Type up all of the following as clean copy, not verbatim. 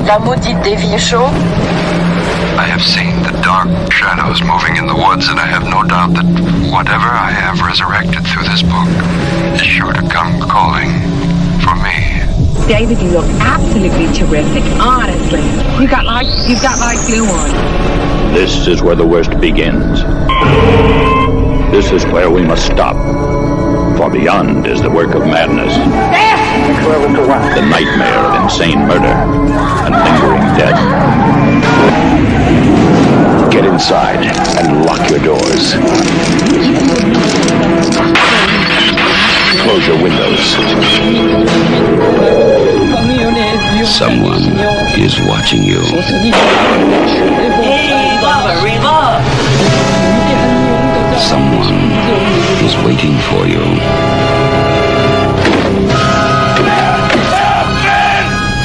La maudite des vieux chauds. I have seen the dark shadows moving in the woods, and I have no doubt that whatever I have resurrected through this book is sure to come calling for me. David, you look absolutely terrific, honestly. You've got like glue on. This is where the worst begins. This is where we must stop. For beyond is the work of madness. The nightmare of insane murder and lingering death. Get inside and lock your doors. Close your windows. Someone is watching you. Someone is waiting for you.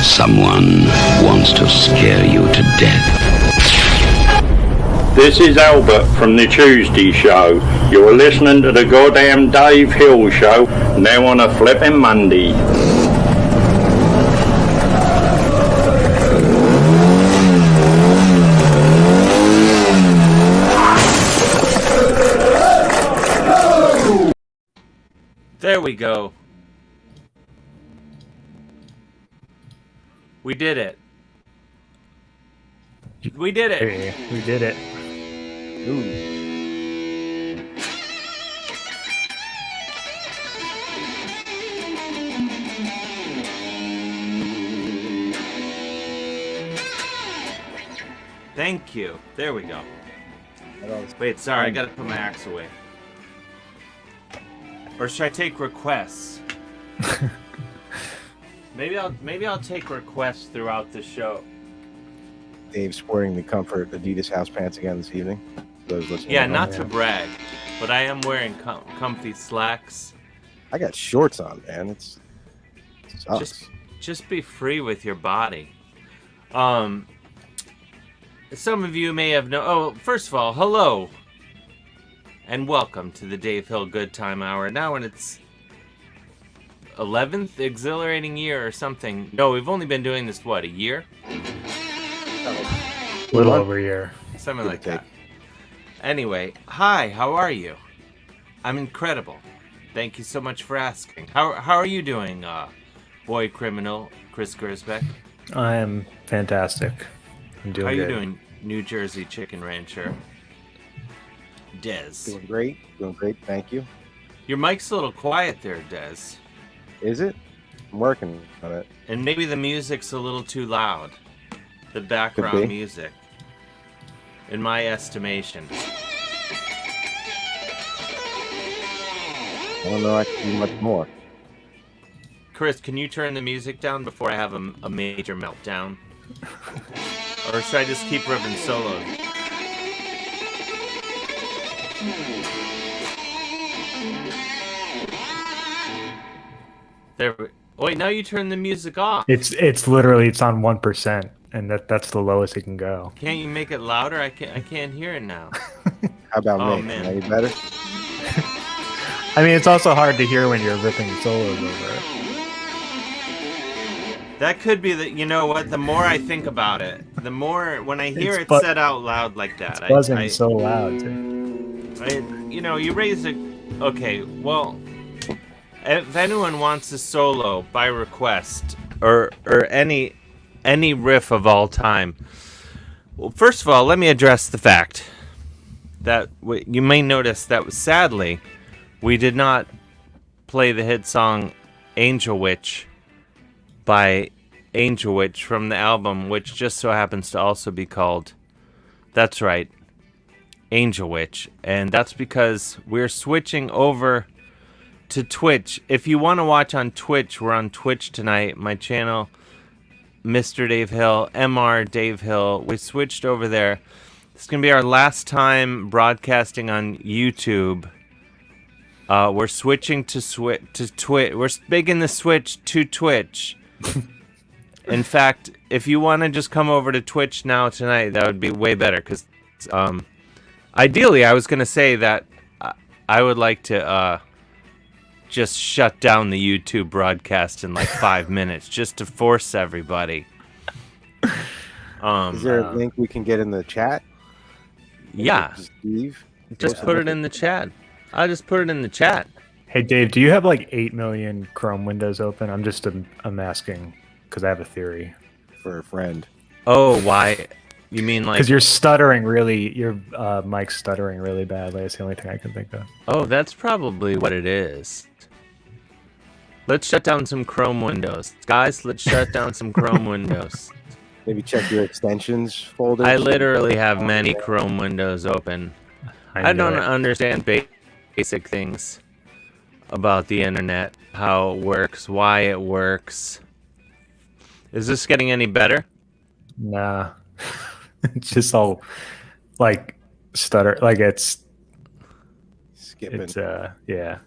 Someone wants to scare you to death. This is Albert from the Tuesday Show. You're listening to the goddamn Dave Hill Show, now on a flipping Monday. There we go. We did it. We did it. Hey, we did it. Ooh. Thank you. There we go. Wait, sorry, I gotta put my axe away. Or should I take requests? Maybe I'll take requests throughout the show. Dave's sporting the Comfort Adidas house pants again this evening. Those listening Yeah, at not home, to brag, but I am wearing comfy slacks. I got shorts on, man. It sucks. Just be free with your body. Some of you may have known. Oh, first of all, hello, and welcome to the Dave Hill Goodtime Hour. Now, when it's 11th exhilarating year or something. No, we've only been doing this a year? A little over a year. Something like that. Anyway, hi, how are you? I'm incredible. Thank you so much for asking. How are you doing, boy criminal Chris Gersbeck? I am fantastic. I'm doing How are good. you doing, New Jersey chicken rancher? Dez. Doing great, thank you. Your mic's a little quiet there, Dez. Is it? I'm working on it. And maybe the music's a little too loud. The background music. In my estimation. I don't know I can do much more. Chris, can you turn the music down before I have a major meltdown? Or should I just keep ripping solos? There. Wait, now you turn the music off. It's literally it's on 1%, and that's the lowest it can go. Can't you make it louder? I can't hear it now. How about Oh, me? man. Any better? I mean, it's also hard to hear when you're ripping solos over it. That could be the. You know what? The more I think about it, the more when I hear it said out loud like that, It's buzzing so loud. Too. You raise it. Okay, well, if anyone wants a solo by request or any riff of all time, well, first of all, let me address the fact that you may notice that sadly we did not play the hit song "Angel Witch" by Angel Witch from the album, which just so happens to also be called, that's right, Angel Witch. And that's because we're switching over to Twitch. If you want to watch on Twitch, we're on Twitch tonight. My channel, Mr. Dave Hill, Mr. Dave Hill. We switched over there. It's going to be our last time broadcasting on YouTube. We're switching to Twitch. We're making the switch to Twitch. In fact, if you want to just come over to Twitch now tonight, that would be way better. Because ideally, I was going to say that I would like to just shut down the YouTube broadcast in like 5 minutes, just to force everybody. Is there a link we can get in the chat? Yeah. Just put it in the chat. I just put it in the chat. Hey Dave, do you have like 8 million Chrome windows open? I'm asking because I have a theory. For a friend. Oh, why? You mean like? Because you're stuttering really. Your mic's stuttering really badly. That's the only thing I can think of. Oh, that's probably what it is. Let's shut down some Chrome windows, guys. Let's shut down some Chrome windows. Maybe check your extensions folder. I literally have many Chrome windows open. I don't understand basic things about the internet, how it works, why it works. Is this getting any better? Nah. It's just all like stutter, like it's skipping. It's yeah.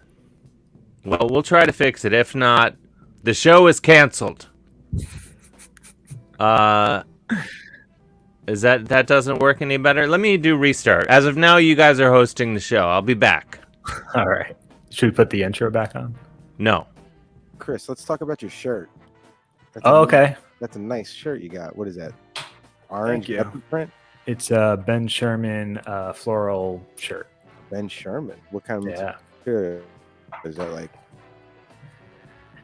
Well, we'll try to fix it. If not, the show is canceled. Is that doesn't work any better? Let me do restart. As of now, you guys are hosting the show. I'll be back. All right. Should we put the intro back on? No. Chris, let's talk about your shirt. Okay. That's a nice shirt you got. What is that? Orange print? It's a Ben Sherman floral shirt. Ben Sherman. What kind of material? Is that like?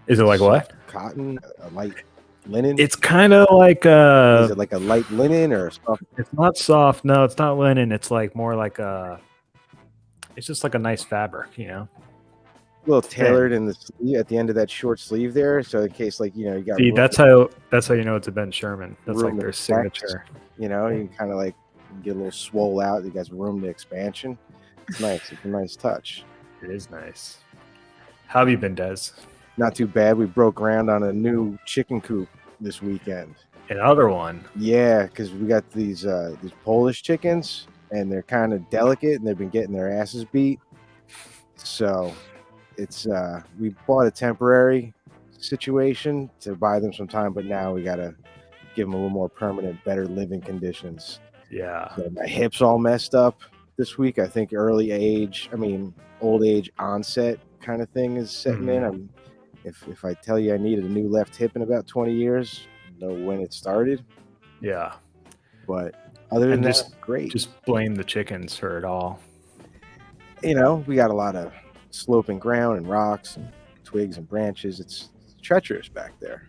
Is it like what? Cotton, a light linen. It's kind of like Is it like a light linen or a soft? It's not soft. No, it's not linen. It's like more like a. It's just like a nice fabric, you know. A little tailored in the sleeve at the end of that short sleeve there, so in case like you got. See, that's how you know it's a Ben Sherman. That's like their signature. You know, you can kind of like get a little swole out. You guys room to expansion. It's nice. It's a nice touch. It is nice. How have you been, Des? Not too bad. We broke ground on a new chicken coop this weekend. Another one. Yeah, because we got these Polish chickens, and they're kind of delicate, and they've been getting their asses beat. So it's we bought a temporary situation to buy them some time, but now we gotta give them a little more permanent, better living conditions. Yeah. So my hips all messed up this week. I think old age onset kind of thing is setting in. If I tell you I needed a new left hip in about 20 years, know when it started. Yeah. But other than that, great. Just blame the chickens for it all. You know, we got a lot of sloping ground and rocks and twigs and branches. It's treacherous back there.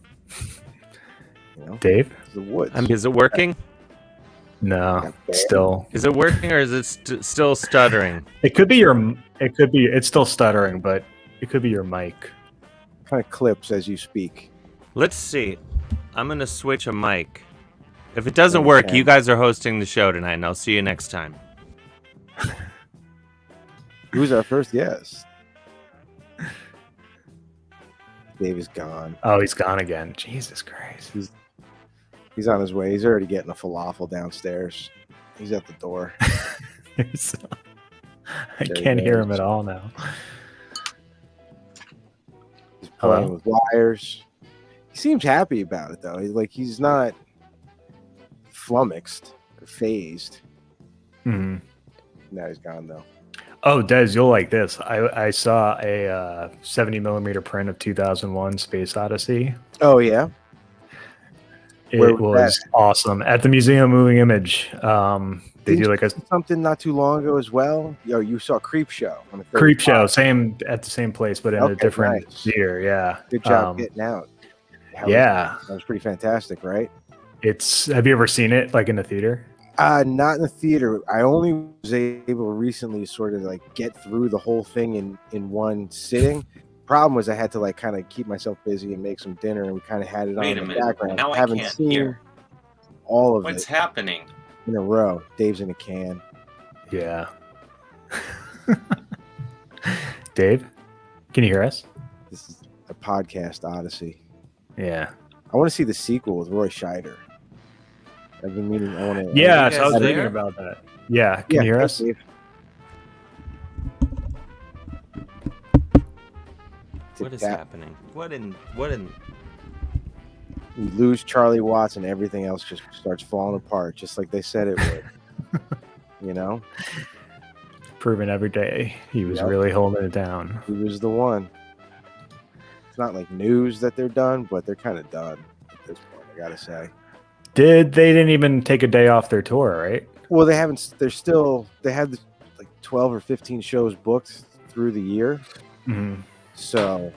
You know, Dave? It's the woods. Is it working? No, still. Is it working or is it still stuttering? It's still stuttering, but it could be your mic. Kind of clips as you speak. Let's see. I'm going to switch a mic. If it doesn't work, you guys are hosting the show tonight, and I'll see you next time. Who's our first guest? Dave is gone. Oh, he's gone again. Jesus Christ. He's on his way. He's already getting a falafel downstairs. He's at the door. I can't hear him at all now. He's playing with wires. He seems happy about it, though. He's not flummoxed or phased. Mm-hmm. Now he's gone, though. Oh, Des, you'll like this. I saw a 70mm print of 2001 Space Odyssey. Oh, yeah? It was awesome. At the Museum of Moving Image. They do like something not too long ago as well. Yo, you saw Creep Show on the Creep Show, at the same place, but in a different theater. Yeah, good job getting out. That was pretty fantastic, right? Have you ever seen it like in the theater? Not in the theater. I only was able recently sort of like get through the whole thing in one sitting. Problem was I had to like kind of keep myself busy and make some dinner, and we kind of had it on in the background. Now I haven't seen all of it. What's happening? In a row. Dave's in a can. Yeah. Dave, can you hear us? This is a podcast odyssey. Yeah. I want to see the sequel with Roy Scheider. I've been meaning. I was thinking about that. Yeah. Can you hear us? Dave. What is happening? What in? We lose Charlie Watts and everything else just starts falling apart, just like they said it would. You know? Proven every day he was really holding it down. He was the one. It's not like news that they're done, but they're kind of done at this point, I gotta say. They didn't even take a day off their tour, right? Well, they haven't. They had like 12 or 15 shows booked through the year. Mm-hmm. So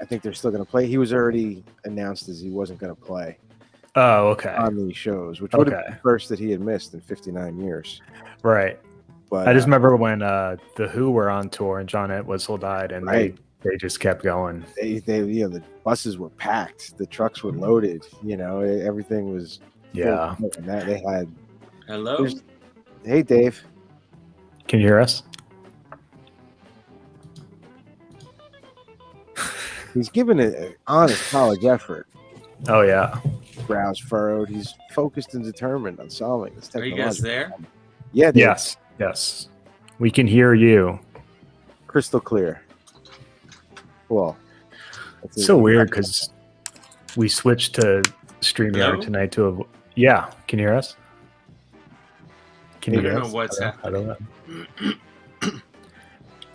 I think they're still going to play. He was already announced as he wasn't going to play Oh, okay. on these shows, which would have been the first that he had missed in 59 years. Right. But I just remember when the Who were on tour and John Entwistle died, and right. they just kept going. They the buses were packed, the trucks were loaded. Everything was Yeah. full. And that they had. Hello. Hey, Dave. Can you hear us? He's given an honest college effort. Oh yeah. Brows furrowed. He's focused and determined on solving this Are you technological guys there? problem. Yeah. Dave. Yes. We can hear you. Crystal clear. Well, It's so weird because we switched to StreamYard tonight yeah. Can you hear us? Can you I hear don't us? know what's happening. I don't know.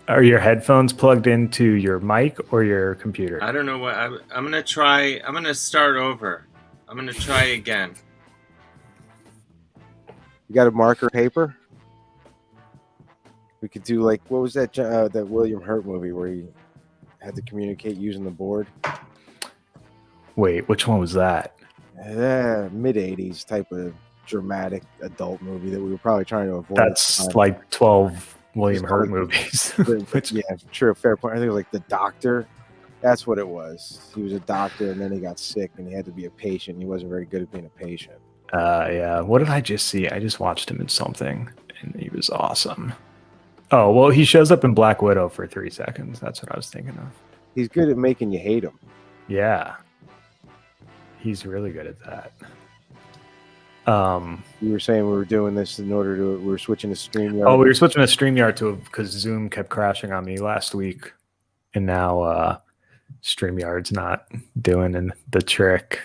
Are your headphones plugged into your mic or your computer? I don't know what I'm gonna try. I'm gonna start over. I'm gonna try again. You got a marker paper? We could do like, what was that that William Hurt movie where he had to communicate using the board? Wait, which one was that? Mid 80s type of dramatic adult movie that we were probably trying to avoid. That's like 12 William Hurt movies. Yeah, true, fair point. I think it was like The Doctor. That's what it was. He was a doctor and then he got sick and he had to be a patient. He wasn't very good at being a patient. Yeah. What did I just see? I just watched him in something and he was awesome. Oh, well, he shows up in Black Widow for 3 seconds. That's what I was thinking of. He's good at making you hate him. Yeah. He's really good at that. You were saying we were doing this we were switching to StreamYard. Oh, we were switching to StreamYard because Zoom kept crashing on me last week. And now StreamYard's not doing the trick.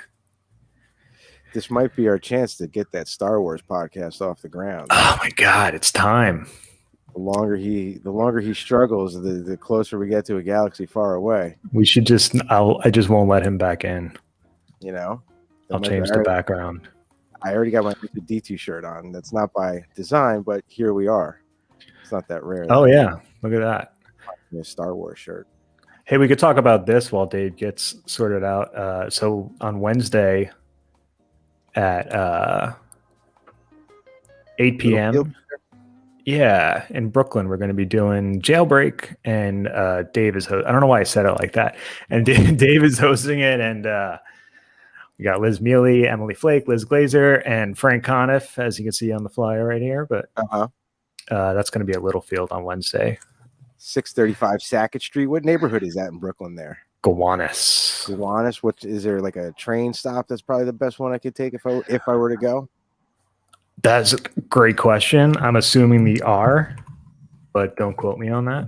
This might be our chance to get that Star Wars podcast off the ground. Oh my God, it's time. The longer he struggles, the closer we get to a galaxy far away. We should I just won't let him back in. I'll change the background. I already got my D2 shirt on. That's not by design, but here we are. It's not that rare. Oh yeah, look at that. A Star Wars shirt. Hey, we could talk about this while Dave gets sorted out. So on Wednesday at 8 p.m. Yeah, in Brooklyn, we're going to be doing Jailbreak, and Dave is. I don't know why I said it like that. And Dave is hosting it, and we got Liz Mealy, Emily Flake, Liz Glazer, and Frank Conniff, as you can see on the flyer right here. But that's going to be at Littlefield on Wednesday. 635 Sackett Street. What neighborhood is that in Brooklyn there? Gowanus. What is there, like a train stop? That's probably the best one I could take if I were to go. That's a great question. I'm assuming the R, but don't quote me on that.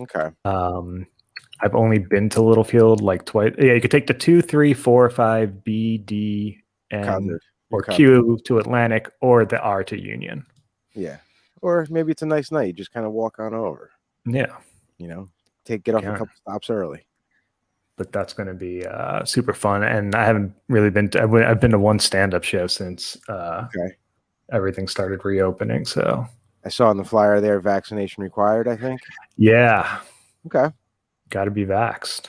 Okay. I've only been to Littlefield like twice. Yeah, you could take the 2, 3, 4, 5, B, D, and or Q to Atlantic, or the R to Union. Yeah. Or maybe it's a nice night. You just kind of walk on over. Yeah. Get off a couple stops early. But that's going to be super fun. And I haven't really been I've been to one stand-up show since everything started reopening. So I saw on the flyer there, vaccination required, I think. Yeah. Okay. Got to be vaxxed.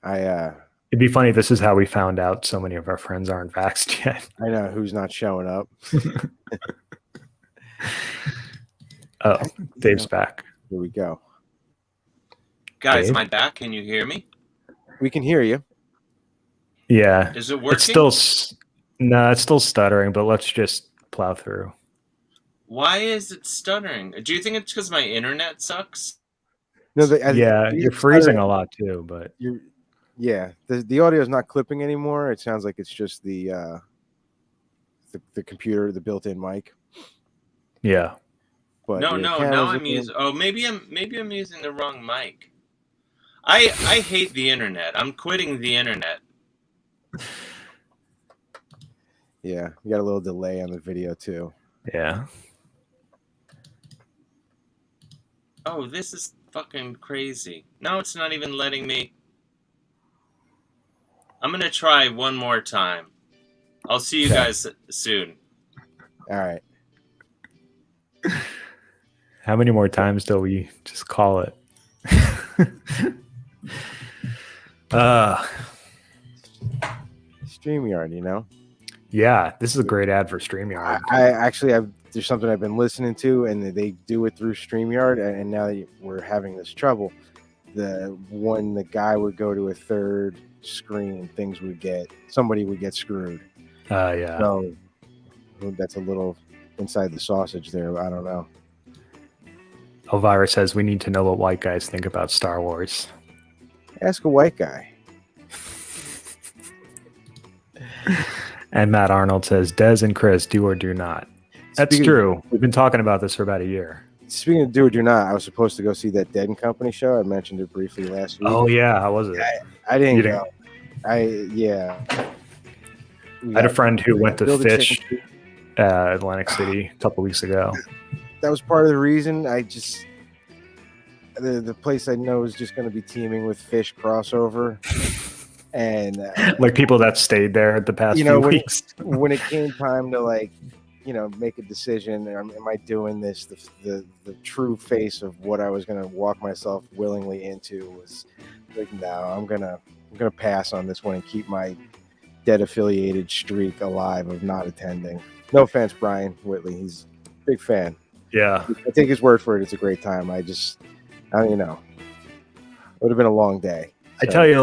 It'd be funny if this is how we found out so many of our friends aren't vaxxed yet. I know who's not showing up. Oh, Dave's back. Here we go. Guys, am I back? Can you hear me? We can hear you. Yeah. Is it working? It's still stuttering, but let's just plow through. Why is it stuttering? Do you think it's because my internet sucks? No, you're freezing a lot too, but the audio is not clipping anymore. It sounds like it's just the computer, the built-in mic. Yeah. But no, now I'm using. Oh, maybe I'm using the wrong mic. I hate the internet. I'm quitting the internet. Yeah, you got a little delay on the video too. Yeah. Oh, this is fucking crazy. Now it's not even letting me. I'm gonna try one more time. I'll see you guys soon. All right. How many more times till we just call it? StreamYard, you know? Yeah, this is a great ad for StreamYard. There's something I've been listening to, and they do it through StreamYard, and now that we're having this trouble, when the guy would go to a third screen, somebody would get screwed. Yeah. So that's a little inside the sausage there. I don't know. Elvira says we need to know what white guys think about Star Wars. Ask a white guy. And Matt Arnold says, Des and Chris, do or do not. That's true. We've been talking about this for about a year. Speaking of do or do not, I was supposed to go see that Dead and Company show. I mentioned it briefly last week. Oh, yeah. How was it? I didn't go. I had a friend who went to Fish Atlantic City a couple weeks ago. That was part of the reason. The place I know is just going to be teeming with Fish crossover. And like people that stayed there the past few weeks. When it came time to make a decision, am I doing this? The true face of what I was going to walk myself willingly into was like, no, I'm gonna pass on this one and keep my Dead affiliated streak alive of not attending. No offense, Brian Whitley, he's a big fan. Yeah, I take his word for it. It's a great time. I don't know. It would have been a long day. I tell you,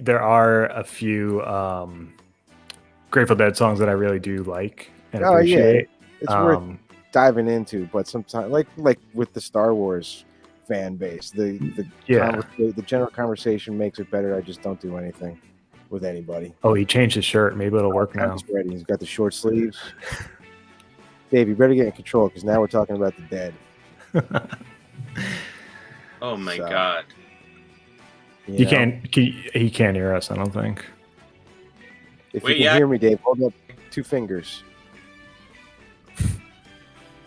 there are a few Grateful Dead songs that I really do like and appreciate. Yeah. It's worth diving into, but sometimes, like with the Star Wars fan base, the general conversation makes it better. I just don't do anything with anybody. Oh, he changed his shirt. Maybe it'll work now. He's ready. He's got the short sleeves. Dave, you better get in control because now we're talking about the Dead. Oh my God. He can't hear us, I don't think. If you can hear me, Dave, hold up 2 fingers.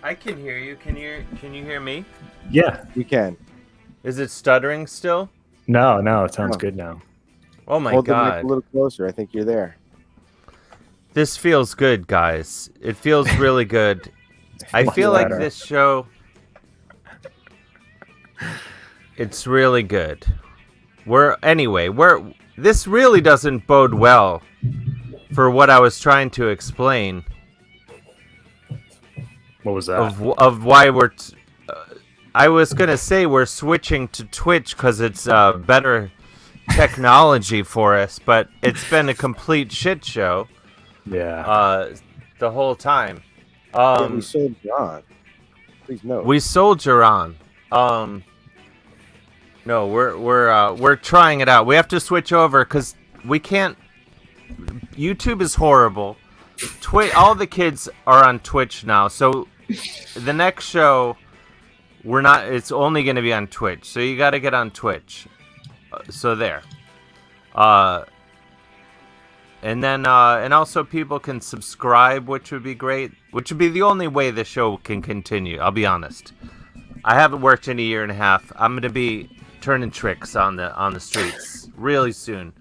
I can hear you. Can you hear me? Yeah, we can. Is it stuttering still? No, it sounds good now. Oh my Hold God. the mic a little closer. I think you're there. This feels good, guys. It feels really good. I feel like this show, it's really good. This really doesn't bode well for what I was trying to explain. What was that? Of why I was gonna say we're switching to Twitch because it's better technology for us, but it's been a complete shit show. Yeah. The whole time. We soldier on. Please note. We soldier on. No, we're trying it out. We have to switch over because we can't. YouTube is horrible. All the kids are on Twitch now, so the next show we're not. It's only going to be on Twitch, so you got to get on Twitch. So there. And then and also people can subscribe, which would be great. Which would be the only way the show can continue. I'll be honest. I haven't worked in a year and a half. I'm going to be turning tricks on the streets really soon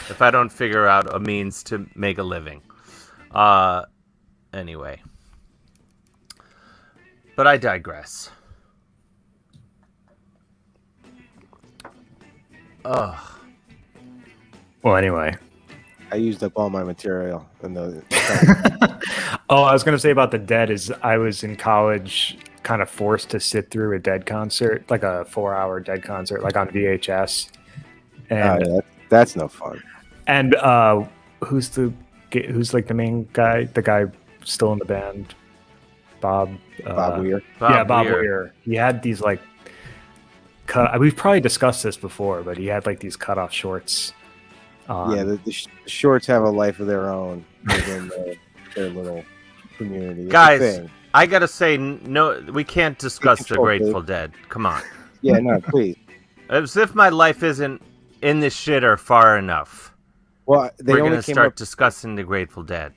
if I don't figure out a means to make a living. Anyway. But I digress. Ugh. Well, anyway. I used up all my material. I was going to say about the Dead is I was in college kind of forced to sit through a Dead concert, like a 4-hour Dead concert, like on VHS. And that's no fun. And who's like the main guy? The guy still in the band, Bob Weir. Bob Weir. He had these like we've probably discussed this before, but he had like these cutoff shorts. The shorts have a life of their own within their little community. Guys, I gotta say, no, we can't discuss the Grateful Dead. Come on. Yeah, no, please. As if my life isn't in this shitter far enough. Well, we're gonna start discussing the Grateful Dead.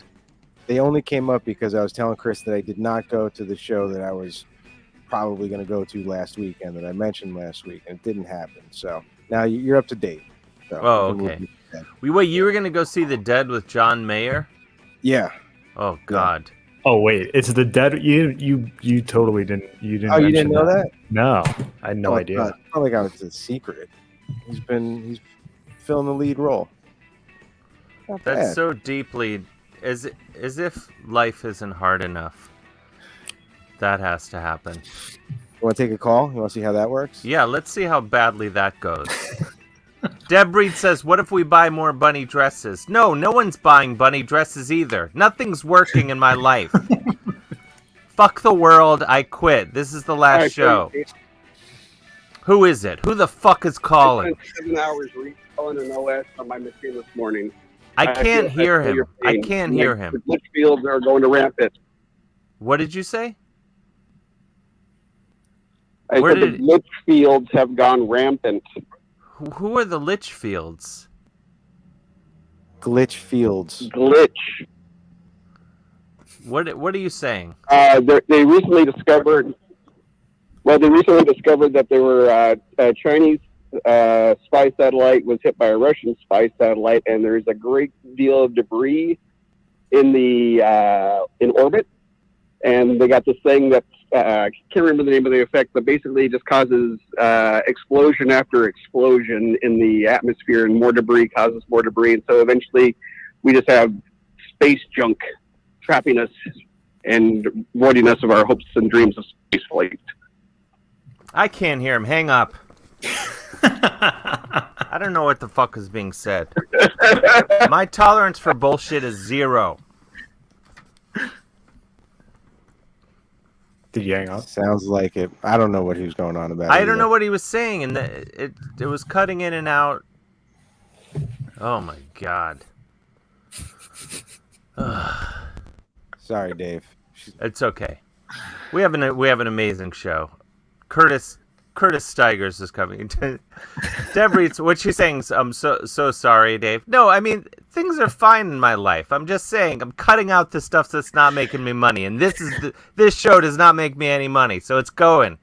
They only came up because I was telling Chris that I did not go to the show that I was probably going to go to last weekend that I mentioned last week, and it didn't happen. So now you're up to date. So okay. Wait, you were gonna go see The Dead with John Mayer? Yeah. Oh God. Oh wait, it's the dead. You totally didn't. You didn't. Oh, you mention didn't know that? No, I had no idea. It's not like it's a secret. He's filling the lead role. Not That's bad. so deeply as if life isn't hard enough. That has to happen. You want to take a call? You want to see how that works? Yeah, let's see how badly that goes. Deb Reed says, what if we buy more bunny dresses? No one's buying bunny dresses either. Nothing's working in my life. Fuck the world, I quit. This is the last show. Who is it? Who the fuck is calling? 7 hours reinstalling an OS on my machine this morning. I can't hear him. I can't hear him. The glitch fields are going to rampant. What did you say? I said the glitch fields have gone rampant. Who are the Lich Fields? Glitch Fields. Glitch. What are you saying? They recently discovered. Well, they recently discovered that there were a Chinese spy satellite was hit by a Russian spy satellite, and there's a great deal of debris in in orbit. And they got this thing that I can't remember the name of the effect, but basically it just causes explosion after explosion in the atmosphere, and more debris causes more debris. And so eventually we just have space junk trapping us and voiding us of our hopes and dreams of space flight. I can't hear him. Hang up. I don't know what the fuck is being said. My tolerance for bullshit is 0. Did you hang up? Sounds like it. I don't know what he was going on about. I don't know what he was saying, and it was cutting in and out. Oh my God. Sorry, Dave. It's okay. We have an amazing show. Curtis Stigers is coming. Deb Reeds, what she's saying is, I'm so sorry, Dave. No, I mean, things are fine in my life. I'm just saying, I'm cutting out the stuff that's not making me money, and this show does not make me any money, so it's going.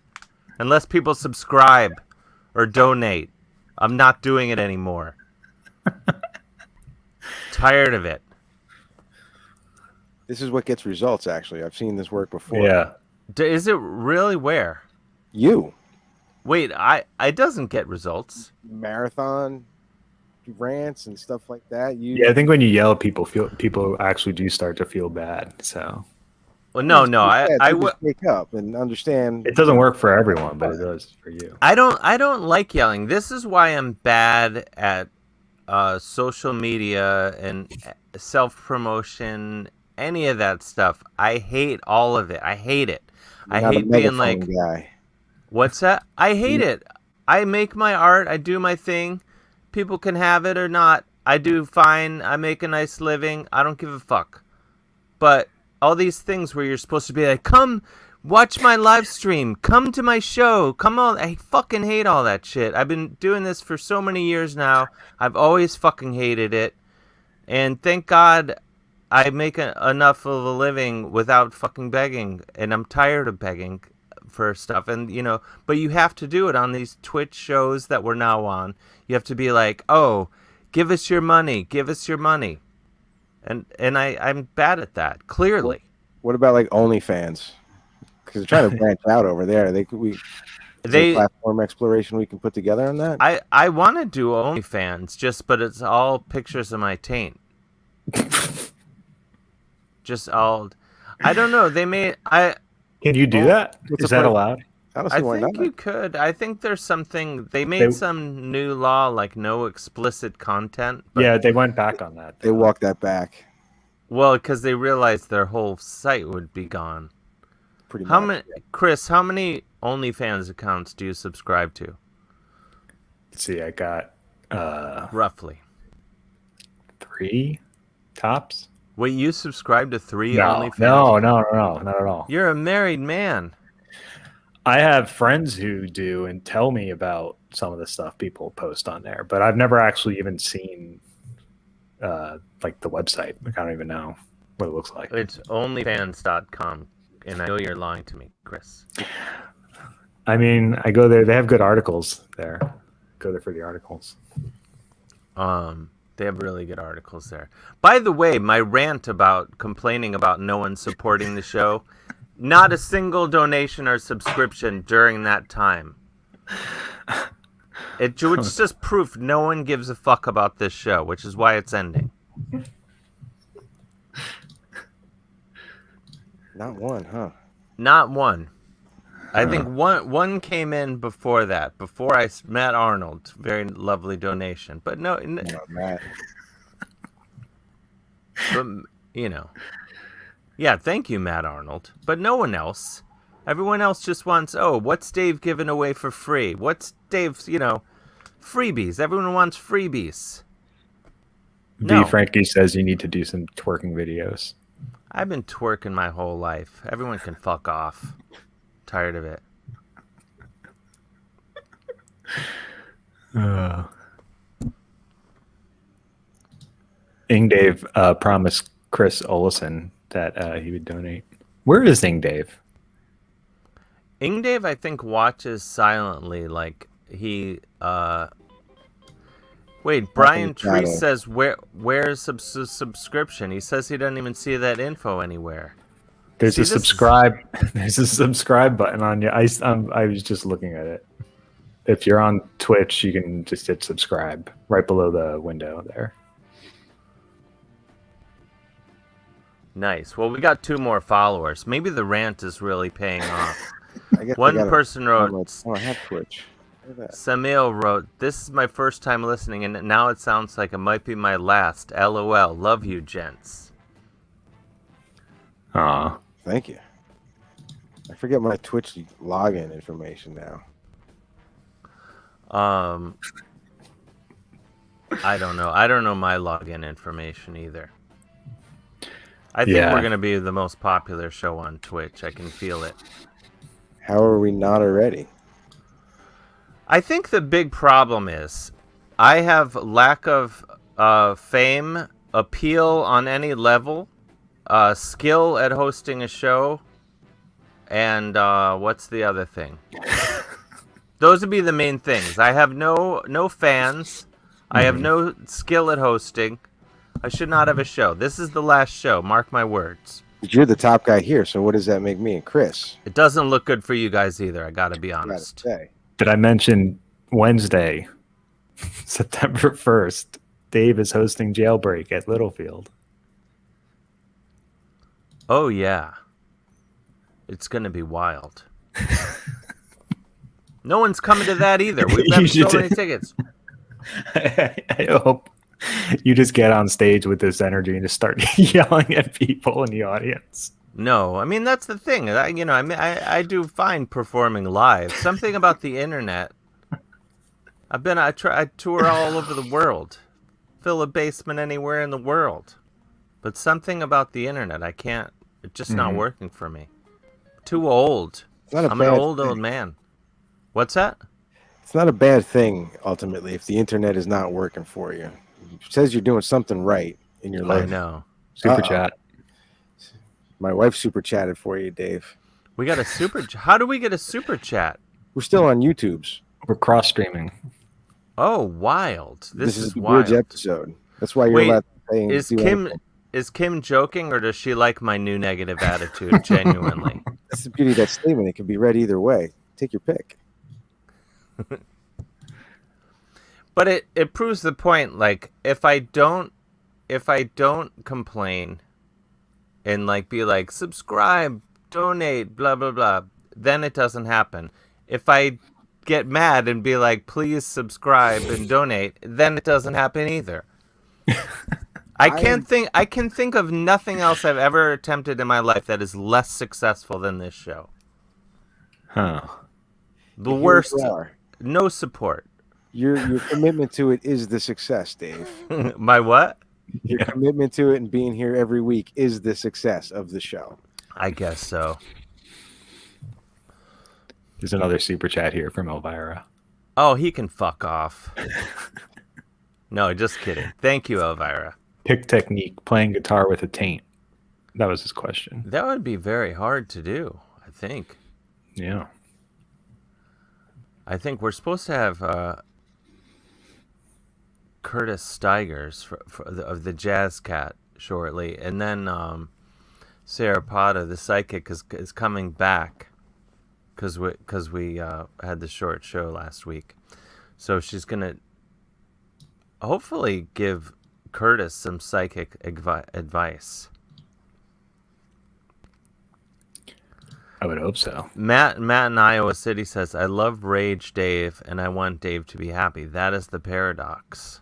Unless people subscribe or donate, I'm not doing it anymore. Tired of it. This is what gets results, actually. I've seen this work before. Yeah. Is it really where? You. Wait, it doesn't get results. Marathon rants and stuff like that. Yeah, I think when you yell, people actually do start to feel bad. So. Well, no, I would wake up and understand. It doesn't work for everyone, but it does for you. I don't like yelling. This is why I'm bad at social media and self-promotion, any of that stuff. I hate all of it. I hate it. I hate being like, guy. What's that? I hate it. I make my art. I do my thing. People can have it or not. I do fine. I make a nice living. I don't give a fuck. But all these things where you're supposed to be like, come watch my live stream. Come to my show. Come on. I fucking hate all that shit. I've been doing this for so many years now. I've always fucking hated it. And thank God I make enough of a living without fucking begging. And I'm tired of begging for stuff, and but you have to do it on these Twitch shows that we're now on. You have to be like, oh, give us your money, and I'm bad at that, clearly. What about like OnlyFans? Because they're trying to branch out over there. Is there platform exploration we can put together on that? I want to do OnlyFans, but it's all pictures of my taint. Just all. I don't know. They made Can you do that? Is that allowed? I think you could. I think there's something. They made some new law, like no explicit content. Yeah, they went back on that. They walked that back. Well, because they realized their whole site would be gone. Pretty much. Chris, how many OnlyFans accounts do you subscribe to? Let's see, I got roughly 3 tops. Wait, you subscribe to 3 No, OnlyFans? no, not at all. You're a married man. I have friends who do and tell me about some of the stuff people post on there, but I've never actually even seen like the website. Like, I don't even know what it looks like. It's onlyfans.com, and I know you're lying to me, Chris. I mean, I go there. They have good articles there. Go there for the articles. They have really good articles there. By the way, my rant about complaining about no one supporting the show, not a single donation or subscription during that time. It's just proof no one gives a fuck about this show, which is why it's ending. Not one, huh? Not one. I think one came in before that, before I met Arnold. Very lovely donation, but no, Matt. but yeah, thank you, Matt Arnold. But no one else. Everyone else just wants, what's Dave giving away for free? What's Dave's, freebies? Everyone wants freebies. V. Frankie says you need to do some twerking videos. I've been twerking my whole life. Everyone can fuck off. Tired of it. Ing Dave promised Chris Olson that he would donate. Where is Ing Dave? Ing Dave, I think, watches silently. Like he. Wait, Brian Treese says where's subscription? He says he doesn't even see that info anywhere. There's a subscribe. There's a subscribe button on you. I was just looking at it. If you're on Twitch, you can just hit subscribe right below the window there. Nice. Well, we got 2 more followers. Maybe the rant is really paying off. One person wrote. I have Twitch. Samil wrote, "This is my first time listening, and now it sounds like it might be my last. LOL. Love you, gents." Aw. Thank you. I forget my Twitch login information now. I don't know. I don't know my login information either. I think we're going to be the most popular show on Twitch. I can feel it. How are we not already? I think the big problem is I have lack of fame, appeal on any level, skill at hosting a show, and what's the other thing? Those would be the main things. I have no fans. I have no skill at hosting. I should not have a show. This is the last show. Mark my words. But you're the top guy here, so what does that make me and Chris? It doesn't look good for you guys either. I got to be honest. Did I mention Wednesday, September 1st, Dave is hosting Jailbreak at Littlefield? Oh, yeah. It's going to be wild. No one's coming to that either. We've got so many tickets. I hope you just get on stage with this energy and just start yelling at people in the audience. No, I mean, that's the thing. I do fine performing live. Something about the internet. I tour all over the world. Fill a basement anywhere in the world. But something about the internet, I can't. It's just not working for me. Too old. I'm an old man. What's that? It's not a bad thing, ultimately, if the internet is not working for you. It says you're doing something right in your life. I know. Super chat. My wife super chatted for you, Dave. We got a super. How do we get a super chat? We're still on YouTube's. We're cross streaming. Oh, wild! This is the wild. bridge episode. That's why you're allowed to Is Kim joking, or does she like my new negative attitude genuinely? That's the beauty of that statement. It can be read either way. Take your pick. But it proves the point. Like, if I don't complain and be like subscribe, donate, blah blah blah, then it doesn't happen. If I get mad and be like please subscribe and donate, then it doesn't happen either. I can think of nothing else I've ever attempted in my life that is less successful than this show. Huh. The worst. No support. Your commitment to it is the success, Dave. My what? Your commitment to it and being here every week is the success of the show. I guess so. There's another super chat here from Elvira. Oh, he can fuck off. No, just kidding. Thank you, Elvira. Pick technique, playing guitar with a taint. That was his question. That would be very hard to do, I think. Yeah. I think we're supposed to have Curtis Stigers of the Jazz Cat shortly, and then Sarah Potter, the psychic, is coming back because we had the short show last week, so she's gonna hopefully give Curtis some psychic advice. I would hope so. Matt in Iowa City says, I love Rage Dave, and I want Dave to be happy. That is the paradox.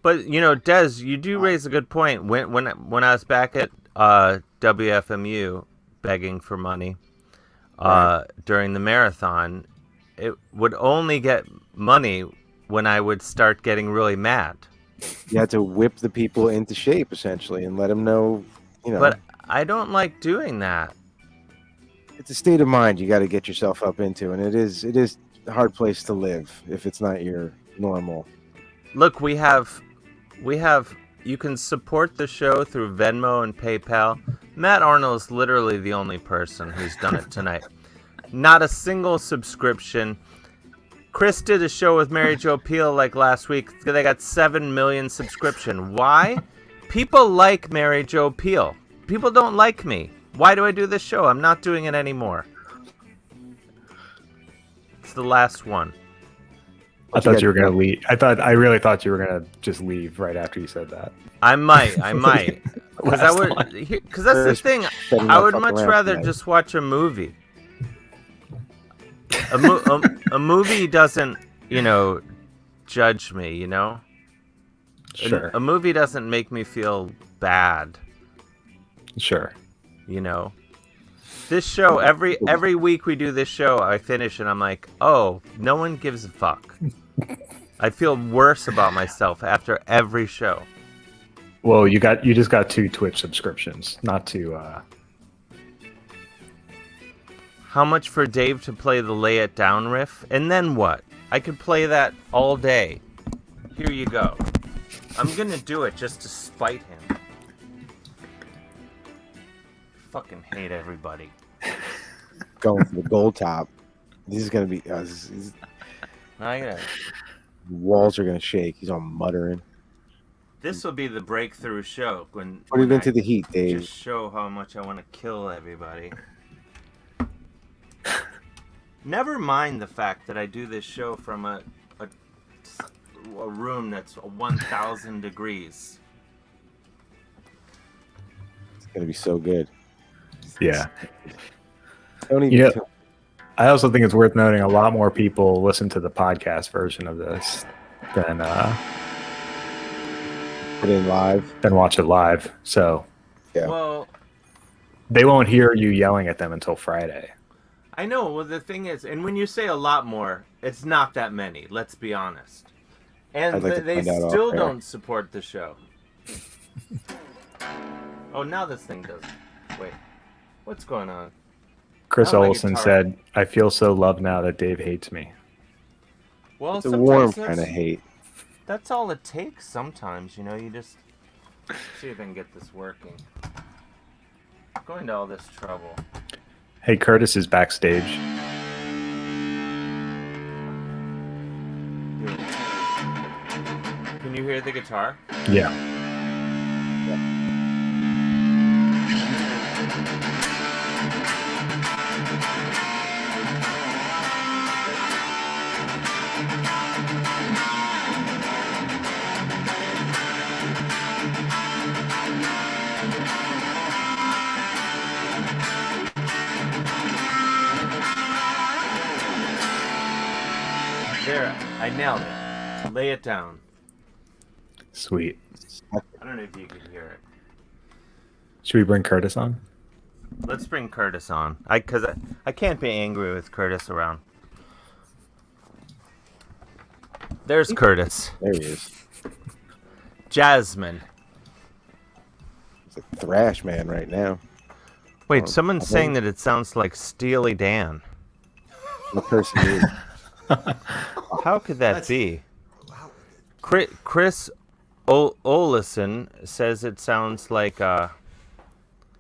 But, you know, Des, you do raise a good point. When I was back at WFMU begging for money during the marathon, it would only get money when I would start getting really mad. You had to whip the people into shape, essentially, and let them know, you know. But I don't like doing that. It's a state of mind you got to get yourself up into, and it is a hard place to live if it's not your normal. Look, we have you can support the show through Venmo and PayPal. Matt Arnold is literally the only person who's done it tonight. Not a single subscription. Chris did a show with Mary Jo Pehl like last week. They got 7 million subscription. Why? People like Mary Jo Pehl. People don't like me. Why do I do this show? I'm not doing it anymore. It's the last one. I thought you were gonna leave. I really thought you were gonna just leave right after you said that. I might, because that's the thing. I would much rather just watch a movie. A movie doesn't, judge me. Sure. A movie doesn't make me feel bad. Sure. This show, every week we do this show, I finish and I'm like, oh, no one gives a fuck. I feel worse about myself after every show. Well, you just got 2 Twitch subscriptions, not to. How much for Dave to play the Lay It Down riff? And then what? I could play that all day. Here you go. I'm gonna do it just to spite him. Fucking hate everybody. Going for the gold top. This is gonna be. Walls are gonna shake. He's all muttering. This will be the breakthrough show when. Put it into the heat, Dave. Just show how much I want to kill everybody. Never mind the fact that I do this show from a room that's 1,000 degrees. It's gonna be so good. Yeah. Don't even. I also think it's worth noting a lot more people listen to the podcast version of this than put in live, than watch it live. So yeah. Well, they won't hear you yelling at them until Friday. I know. Well, the thing is, and when you say a lot more, it's not that many. Let's be honest. And they still don't support the show. Oh, now this thing doesn't. Wait. What's going on? Chris Olson said, I feel so loved now that Dave hates me. Well, it's a warm kind of hate. That's all it takes sometimes, you just see if I can get this working. Going to all this trouble. Hey, Curtis is backstage. Can you hear the guitar? Yeah. There, I nailed it. Lay it down. Sweet. I don't know if you can hear it. Should we bring Curtis on? Let's bring Curtis on. Because I can't be angry with Curtis around. There's Curtis. There he is. Jasmine. He's a thrash man right now. Wait, someone's saying that it sounds like Steely Dan. What person is? How could that be? Chris Olison says it sounds like ban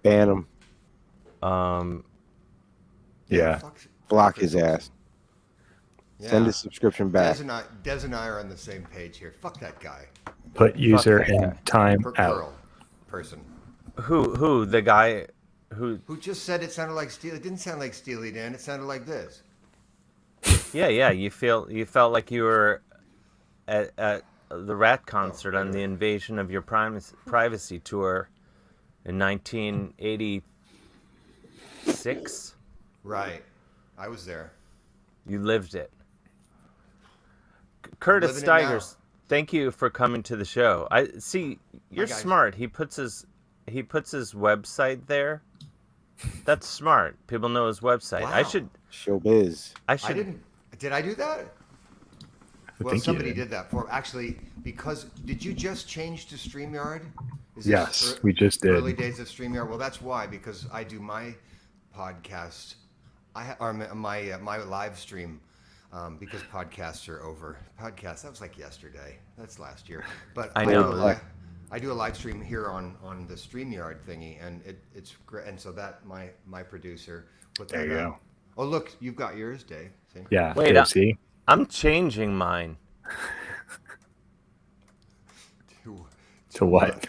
him. Yeah. Block his ass. Send his subscription back. Des and I are on the same page here. Fuck that guy. Put user in time out. Person. Who? The guy who just said it sounded like Steely? It didn't sound like Steely Dan. It sounded like this. Yeah. You felt like you were at the Rat concert on the Invasion of Your Privacy tour in 1986. Right. I was there. You lived it. Curtis Stigers, thank you for coming to the show. I see you're smart. He puts his website there. That's smart. People know his website. Wow. I should showbiz. Did I do that? Well, somebody did that for actually because did you just change to StreamYard? Yes, we just did. Early days of StreamYard. Well, that's why because I do my podcast. My live stream because podcasts are over. Podcasts that was like yesterday. That's last year. But I know. I do a live stream here on the StreamYard thingy, and it's great. And so that my producer put that. There you go. Oh look, you've got yours, Dave. See? Yeah. Wait, see. I'm changing mine. To what?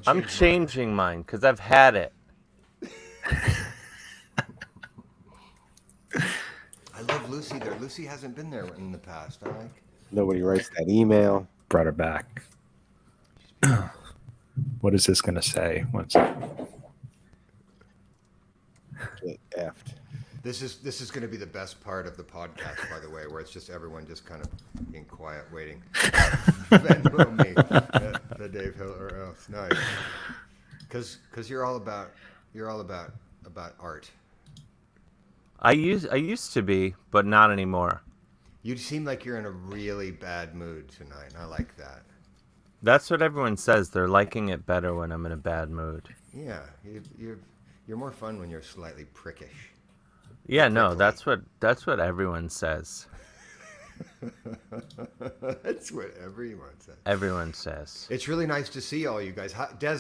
I'm changing mine because I've had it. I love Lucy there. Lucy hasn't been there in the past. I like. Nobody writes that email. Brought her back. What is this going to say? One second. Get effed. This is going to be the best part of the podcast, by the way, where it's just everyone just kind of being quiet, waiting. Venmo me, the Dave Hill or else. Nice, because you're all about art. I used to be, but not anymore. You seem like you're in a really bad mood tonight. I like that. That's what everyone says. They're liking it better when I'm in a bad mood. Yeah, you're more fun when you're slightly prickish. Yeah, no, that's what everyone says. That's what everyone says. Everyone says. It's really nice to see all you guys. Des,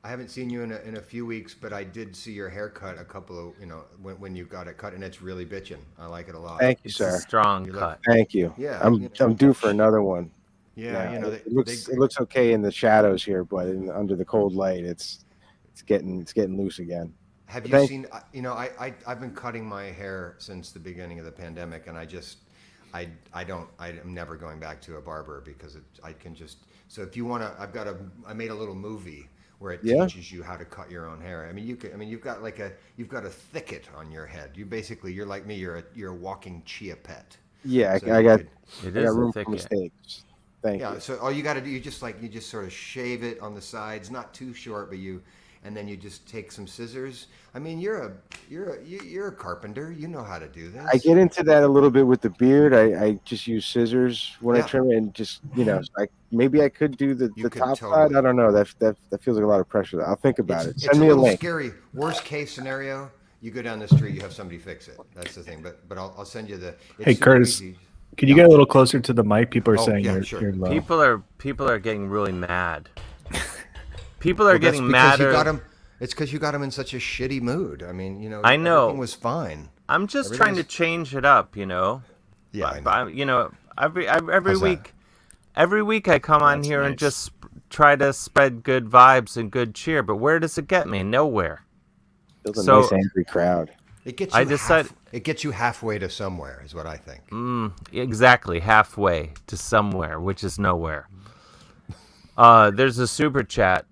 I haven't seen you in a few weeks, but I did see your haircut a couple of when you got it cut, and it's really bitchin'. I like it a lot. Thank you, It's sir. a strong cut. Thank you. Yeah, I'm due for another one. Yeah, it looks okay in the shadows here, but under the cold light, it's getting loose again. Have you seen? I've been cutting my hair since the beginning of the pandemic, and I'm never going back to a barber because I can just. So if you want to, I made a little movie where it teaches you how to cut your own hair. I mean, you've got a thicket on your head. You're like me. You're a walking chia pet. Yeah, so I got a room for thicket. mistakes. Thank you. Yeah, so all you got to do, you just sort of shave it on the sides, not too short, but and then you just take some scissors. I mean, you're a carpenter. You know how to do this. I get into that a little bit with the beard. I just use scissors when I trim it, and just maybe I could do the top side. I don't know. That feels like a lot of pressure. I'll think about it. Send me a link. Scary. Worst case scenario, you go down the street, you have somebody fix it. That's the thing. But I'll send you the. Hey, Curtis. Easy. Could you get a little closer to the mic? People are saying sure. you're low. People are getting really mad. People are getting madder. It's because you got him in such a shitty mood. I mean, I know everything was fine. I'm just trying to change it up, Yeah, I know. Every week I come on here and just try to spread good vibes and good cheer. But where does it get me? Nowhere. Build a nice angry crowd. It gets it gets you halfway to somewhere, is what I think. Exactly, halfway to somewhere, which is nowhere. There's a super chat.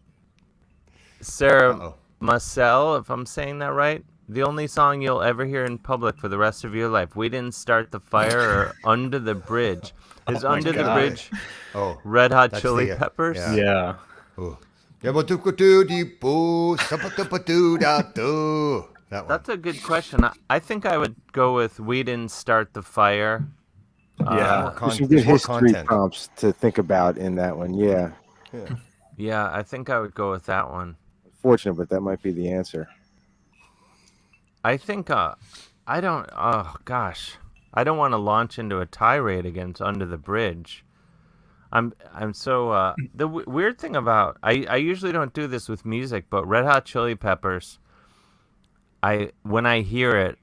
Sarah Marcel, if I'm saying that right. The only song you'll ever hear in public for the rest of your life. We didn't start the fire or Under the Bridge. Is Under the Bridge Red Hot Chili Peppers? Yeah. That one. That's a good question. I think I would go with We Didn't Start the Fire. There's some good history prompts to think about in that one. Yeah. Yeah, I think I would go with that one. Unfortunate, but that might be the answer. I think I don't want to launch into a tirade against Under the Bridge. I'm so the weird thing about I usually don't do this with music, but Red Hot Chili Peppers, when I hear it,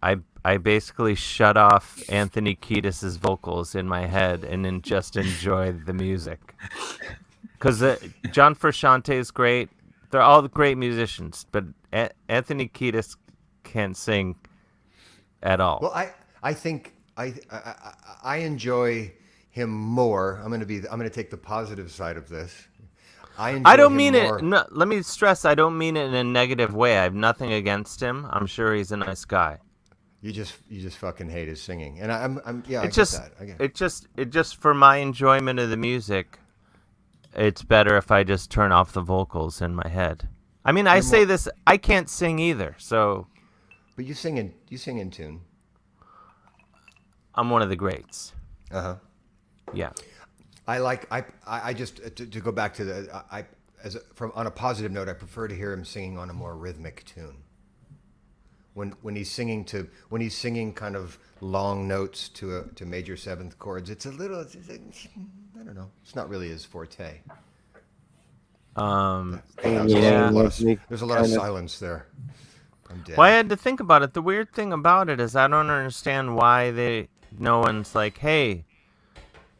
I basically shut off Anthony Kiedis' vocals in my head and then just enjoy the music. Because John Frusciante is great. They're all great musicians, but Anthony Kiedis can't sing at all. Well, I think I enjoy him more. I'm gonna take the positive side of this. I don't mean it. No, let me stress. I don't mean it in a negative way. I have nothing against him. I'm sure he's a nice guy. You just fucking hate his singing, and I'm yeah. It just for my enjoyment of the music, it's better if I just turn off the vocals in my head. I mean, I say this. I can't sing either, so. But you sing in tune. I'm one of the greats. Yeah. I just to go back to the on a positive note, I prefer to hear him singing on a more rhythmic tune. When he's singing kind of long notes to major seventh chords, it's a little, I don't know, it's not really his forte. Yeah. There's a lot of silence there. I'm dead. Well, I had to think about it. The weird thing about it is I don't understand why no one's like, hey,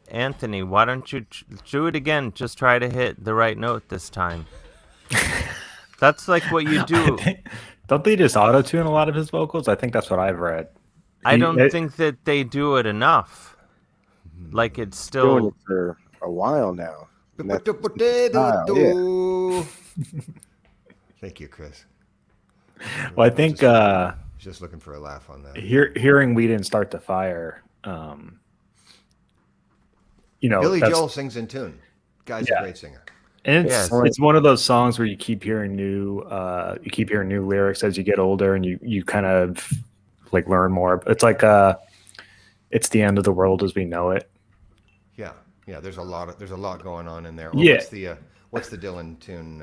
Anthony, why don't you do it again? Just try to hit the right note this time. That's like what you do. Don't they just auto-tune a lot of his vocals? I think that's what I've read. I don't think that they do it enough. Like it's still doing it for a while now. Thank you, Chris. Well, I think just looking for a laugh on that. Hearing "We Didn't Start the Fire," Billy Joel sings in tune. Guy's a great singer. And it's one of those songs where you keep hearing new lyrics as you get older, and you kind of like learn more. It's like it's the end of the world as we know it. Yeah. There's a lot going on in there. What's the Dylan tune?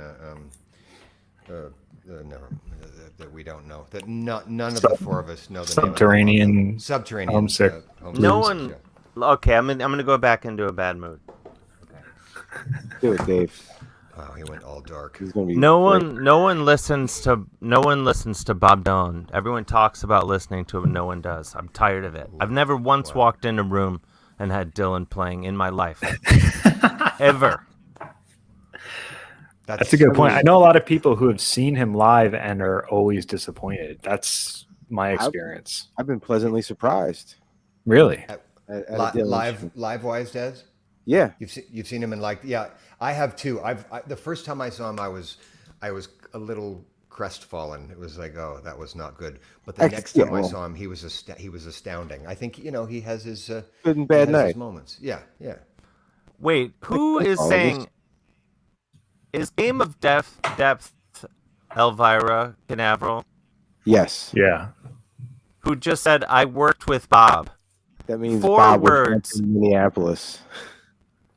That we don't know. That none of the four of us know the name. Subterranean. Homesick. No one. Yeah. Okay, I'm gonna go back into a bad mood. Do it, Dave. Wow, he went all dark. No one listens to Bob Dylan. Everyone talks about listening to him. No one does. I'm tired of it. I've never once walked in a room and had Dylan playing in my life. Ever. That's a good point. I know a lot of people who have seen him live and are always disappointed. That's my experience. I've been pleasantly surprised. Really? Live wise, Des? Yeah. You've seen him in I have too. The first time I saw him I was a little crestfallen. It was like, oh, that was not good. But the next time I saw him he was astounding. I think he has his good and bad night his moments. Yeah. Wait, who is saying is Game of Depth Elvira Canaveral? Yes. Yeah. Who just said I worked with Bob? That means 4 Bob words. was in Minneapolis.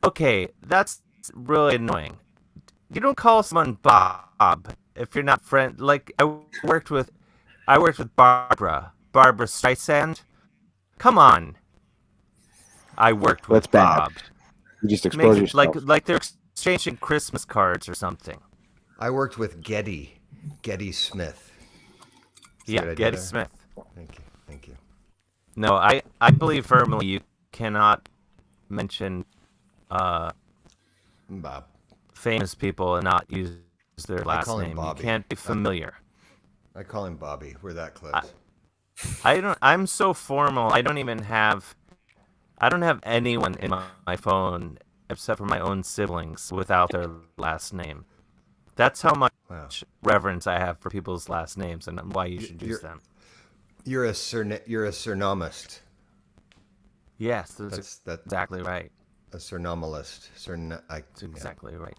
Okay, that's really annoying. You don't call someone Bob if you're not friend. Like I worked with Barbara Streisand. Come on. I worked with Bob. You just exposed yourself. Like they're exchanging Christmas cards or something. I worked with Getty Smith. Getty Smith. Thank you. No, I believe firmly you cannot mention Bob. Famous people and not use their last name. Bobby. You can't be familiar. I call him Bobby. We're that close. I'm so formal. I don't have anyone in my phone except for my own siblings without their last name. That's how much reverence I have for people's last names and why you should use them. You're a surnomist. Yes, that's exactly right. A surnomalist. That's exactly right.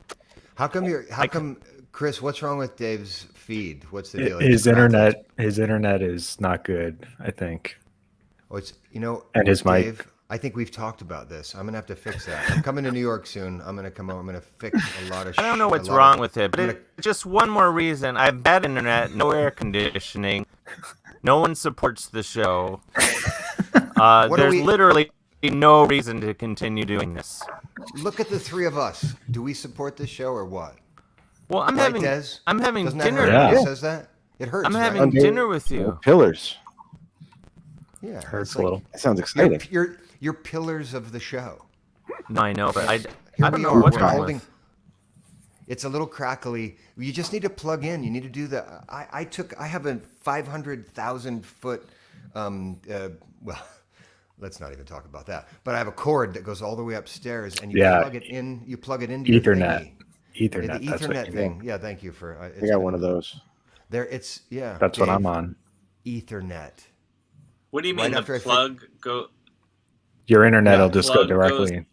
How come, Chris? What's wrong with Dave's feed? What's the deal? His internet is not good, I think. Oh, it's and his Dave, mic. I think we've talked about this. I'm gonna have to fix that. I'm coming to New York soon. I'm gonna come over. I'm gonna fix a lot of. I don't know what's wrong with it, but it's just one more reason. I have bad internet, no air conditioning. No one supports the show. There's literally no reason to continue doing this. Look at the three of us. Do we support this show or what? Well, I'm having Doesn't dinner. That hurt? He says that. It hurts. I'm having dinner with you. Pillars. Yeah, Hurts it's a little. That sounds exciting. You're pillars of the show. No, I know, but I Here don't we know are. what We're I'm holding. with. It's a little crackly. You just need to plug in. You need to do the. I have a 500,000 foot. Well, let's not even talk about that. But I have a cord that goes all the way upstairs, and you plug it in. You plug it into Ethernet. your thingy. Ethernet. The That's what Ethernet you thing. mean. Yeah, thank you for. I got one of those. There, it's That's what Dave, I'm on. Ethernet. What do you Right mean after I the plug go? Your internet Yeah, will just go plug directly.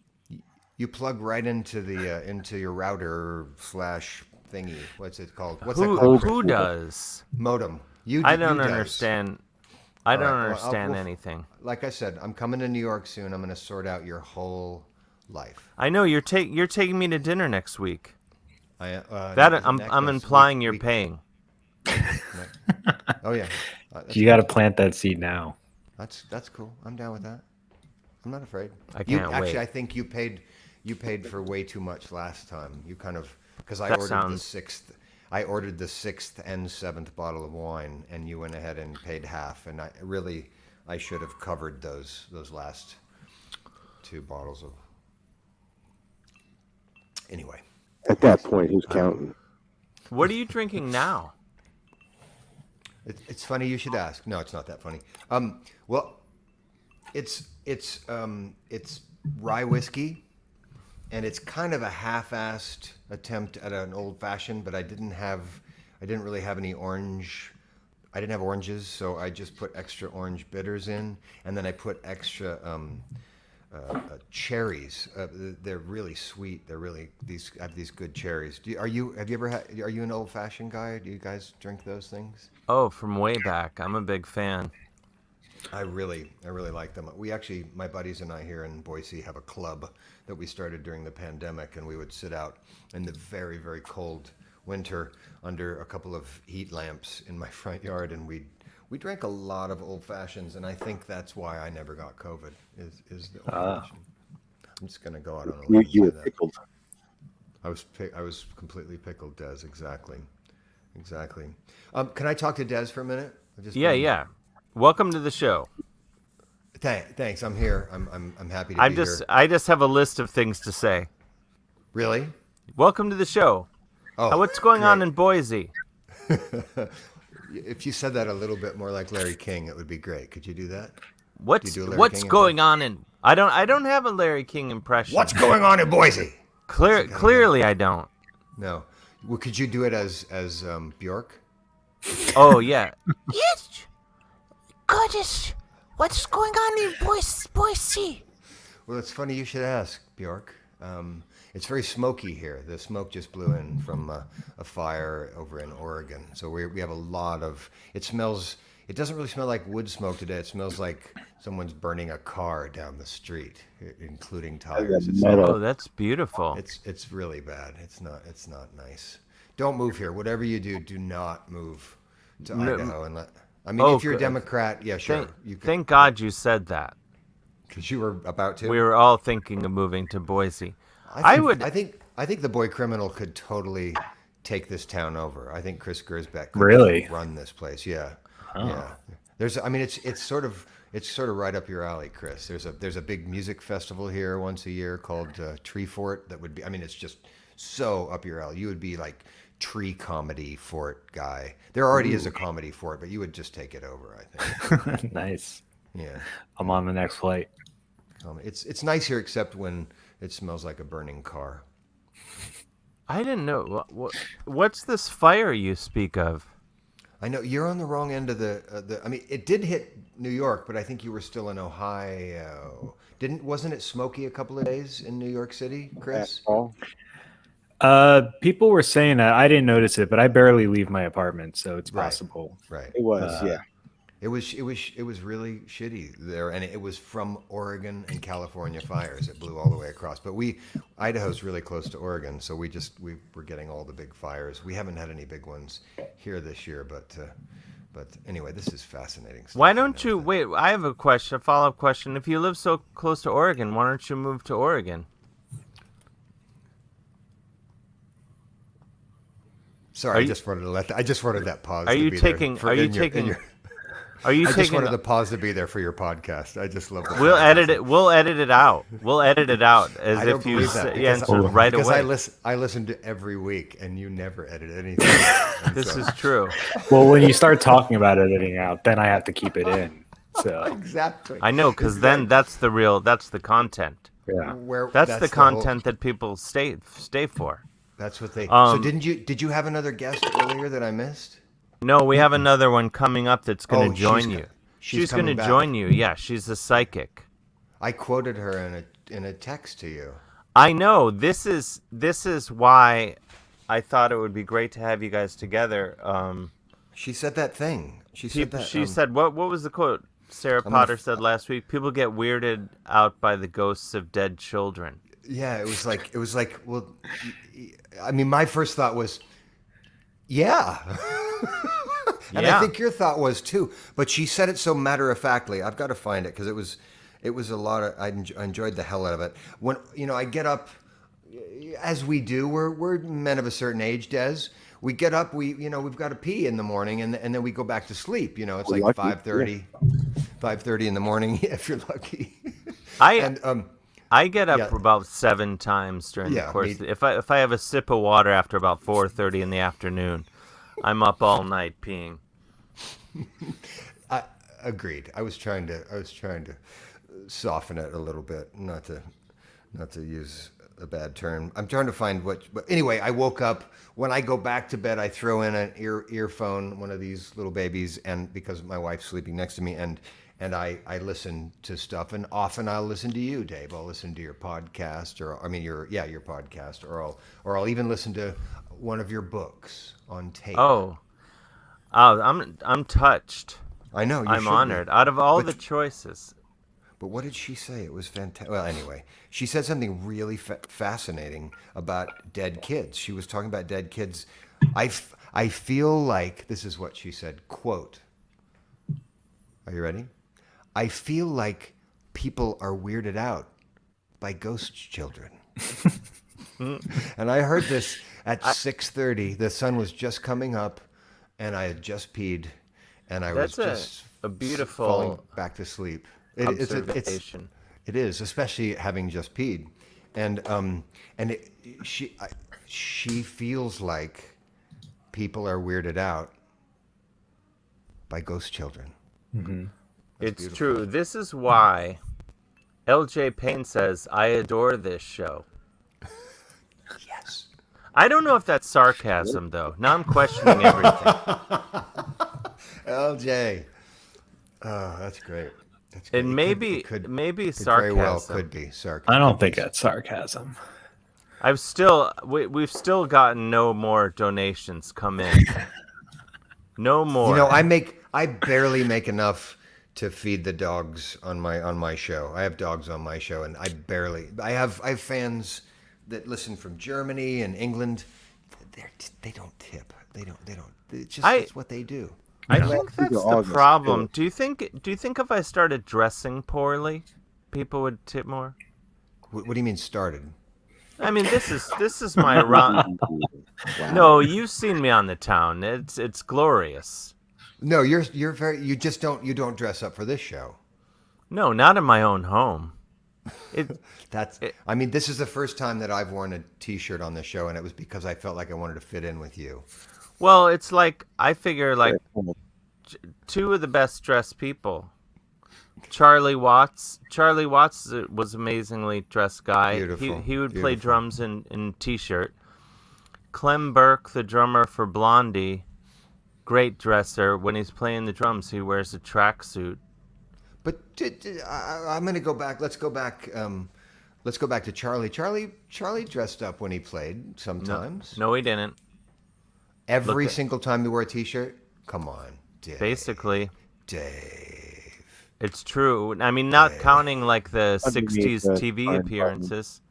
You plug right into the into your router / thingy. What's it called? What's Who that called? who does? Modem. I don't you does. understand. I All don't right, well, understand we'll- anything. Like I said, I'm coming to New York soon. I'm going to sort out your whole life. I know you're taking me to dinner next week. Is That it I'm next implying week- you're week- paying. Oh yeah, that's You got to plant that seed now. That's cool. I'm down with that. I'm not afraid. I can't Actually, wait. I think you paid for way too much last time. You kind of because I That ordered sounds- the sixth. I ordered the 6th and 7th bottle of wine, and you went ahead and paid half. And I should have covered those last 2 bottles of. Anyway, At that point, who's counting? What are you drinking now? it's funny you should ask. No, it's not that funny. Well, it's rye whiskey, and it's kind of a half-assed attempt at an old fashioned, but I didn't really have any orange. I didn't have oranges, so I just put extra orange bitters in, and then I put extra cherries. They're really sweet. They're really have these good cherries. Are you an old fashioned guy? Do you guys drink those things? Oh, from way back. I'm a big fan. I really like them. We actually, my buddies and I here in Boise have a club that we started during the pandemic, and we would sit out in the very, very cold winter under a couple of heat lamps in my front yard, and we drank a lot of old fashions, and I think that's why I never got COVID. Is the old fashioned. I'm just gonna go out on a limb and You were say that. pickled. I was completely pickled, Des. Exactly. Can I talk to Des for a minute? Yeah. Welcome to the show. Thanks. I'm here. I'm happy to be here. I just have a list of things to say. Really? Welcome to the show. Oh, What's going on great. in Boise? If you said that a little bit more like Larry King, it would be great. Could you do that? What's do a Larry what's King going on in? I don't have a Larry King impression. What's going on in Boise? Clearly I don't. No. Well, could you do it as Bjork? Oh yeah. Yes, Curtis, what's going on in Boise? Well, it's funny you should ask, Bjork. It's very smoky here. The smoke just blew in from a fire over in Oregon. So we have a lot of. It smells. It doesn't really smell like wood smoke today. It smells like someone's burning a car down the street, including tires. Oh, that's beautiful. It's really bad. It's not nice. Don't move here. Whatever you do, do not move to Idaho. If you're a Democrat, yeah, sure. Thank God you said that. Because you were about to. We were all thinking of moving to Boise. I think the boy criminal could totally take this town over. I think Chris Gersbeck could Really run this place. Yeah, Oh. yeah. It's sort of right up your alley, Chris. There's a big music festival here once a year called Tree Fort. That would be. It's just so up your alley. You would be like tree comedy fort guy. There already is a comedy fort, but you would just take it over. I think. Nice. Yeah. I'm on the next flight. It's nice here, except when it smells like a burning car. I didn't know. What's this fire you speak of? I know you're on the wrong end of the. It did hit New York, but I think you were still in Ohio. Wasn't it smoky a couple of days in New York City, Chris? People were saying that. I didn't notice it, but I barely leave my apartment, so it's possible. Right. It was, yeah. It was really shitty there, and it was from Oregon and California fires. It blew all the way across. But Idaho's really close to Oregon, so we were getting all the big fires. We haven't had any big ones here this year, but anyway, this is fascinating stuff. Why don't you wait? I have a follow-up question. If you live so close to Oregon, why don't you move to Oregon? Sorry, I just wanted that pause. Are to you be taking? there Are you in your- taking? Are you I taking? just wanted the pause to be there for your podcast. I just love the We'll podcast. edit it. We'll edit it out. We'll edit it out as I don't if you believe that answered right because away. I listen to every week, and you never edit anything. This is true. Well, when you start talking about editing out, then I have to keep it in. So exactly. I know, because then that's the content. Yeah. That's the content that people stay for. That's what they. So did you have another guest earlier that I missed? No, we have another one coming up that's going to join you. She's going to coming back. join you. Yeah, she's a psychic. I quoted her in a text to you. I know. This is why I thought it would be great to have you guys together. She said that thing. She said what was the quote Sarah Potter said last week? People get weirded out by the ghosts of dead children. Yeah, it was like well, I mean, my first thought was, yeah. And Yeah. I think your thought was too, but she said it so matter-of-factly. I've got to find it because it was a lot of. I enjoyed the hell out of it. When I get up, as we do, we're men of a certain age, Des. We get up, we've got to pee in the morning, and then we go back to sleep. It's like 5:30 in the morning if you're lucky. I get up about 7 times during the course. If I have a sip of water after about 4:30 in the afternoon, I'm up all night peeing. Agreed. I was trying to soften it a little bit, not to use a bad term. I'm trying to find but anyway, I woke up. When I go back to bed, I throw in an earphone, one of these little babies, and because my wife's sleeping next to me, and I listen to stuff, and often I'll listen to you, Dave. I'll listen to your podcast, your podcast, or I'll even listen to one of your books on tape. Oh, I'm touched. I know. I'm honored. Out of all the choices. But what did she say? It was fantastic. Well, anyway, she said something really fascinating about dead kids. She was talking about dead kids. I feel like, this is what she said, quote, are you ready? I feel like people are weirded out by ghost children. And I heard this at 6:30. The sun was just coming up, and I had just peed, and I was just a beautiful falling back to sleep. Observation. It is, especially having just peed, and she feels like people are weirded out by ghost children. Mm-hmm. It's beautiful. True. This is why L.J. Payne says, "I adore this show." Yes. I don't know if that's sarcasm, though. Now I'm questioning everything. L.J. Oh, that's great. And maybe sarcasm. Very well could be sarcasm. I don't think that's sarcasm. We've still gotten no more donations come in. No more. I barely make enough to feed the dogs on my show. I have dogs on my show, and I have fans that listen from Germany and England. They don't tip. They don't. It's what they do. I think that's the problem. Do you think if I started dressing poorly, people would tip more? What do you mean started? I mean, this is my run. Wow. No, you've seen me on the town. It's glorious. No, you don't dress up for this show. No, not in my own home. I mean, this is the first time that I've worn a T-shirt on the show, and it was because I felt like I wanted to fit in with you. Well, it's like, I figure, like, 2 of the best dressed people. Charlie Watts. Charlie Watts was an amazingly dressed guy. Beautiful. He would play drums in T-shirt. Clem Burke, the drummer for Blondie, great dresser. When he's playing the drums, he wears a tracksuit. But I'm going to go back. Let's go back. Let's go back to Charlie. Charlie dressed up when he played sometimes. No, he didn't. Every single time he wore a T-shirt? Come on, Dave. Basically. Dave. It's true. I mean, not counting like the 60s TV appearances.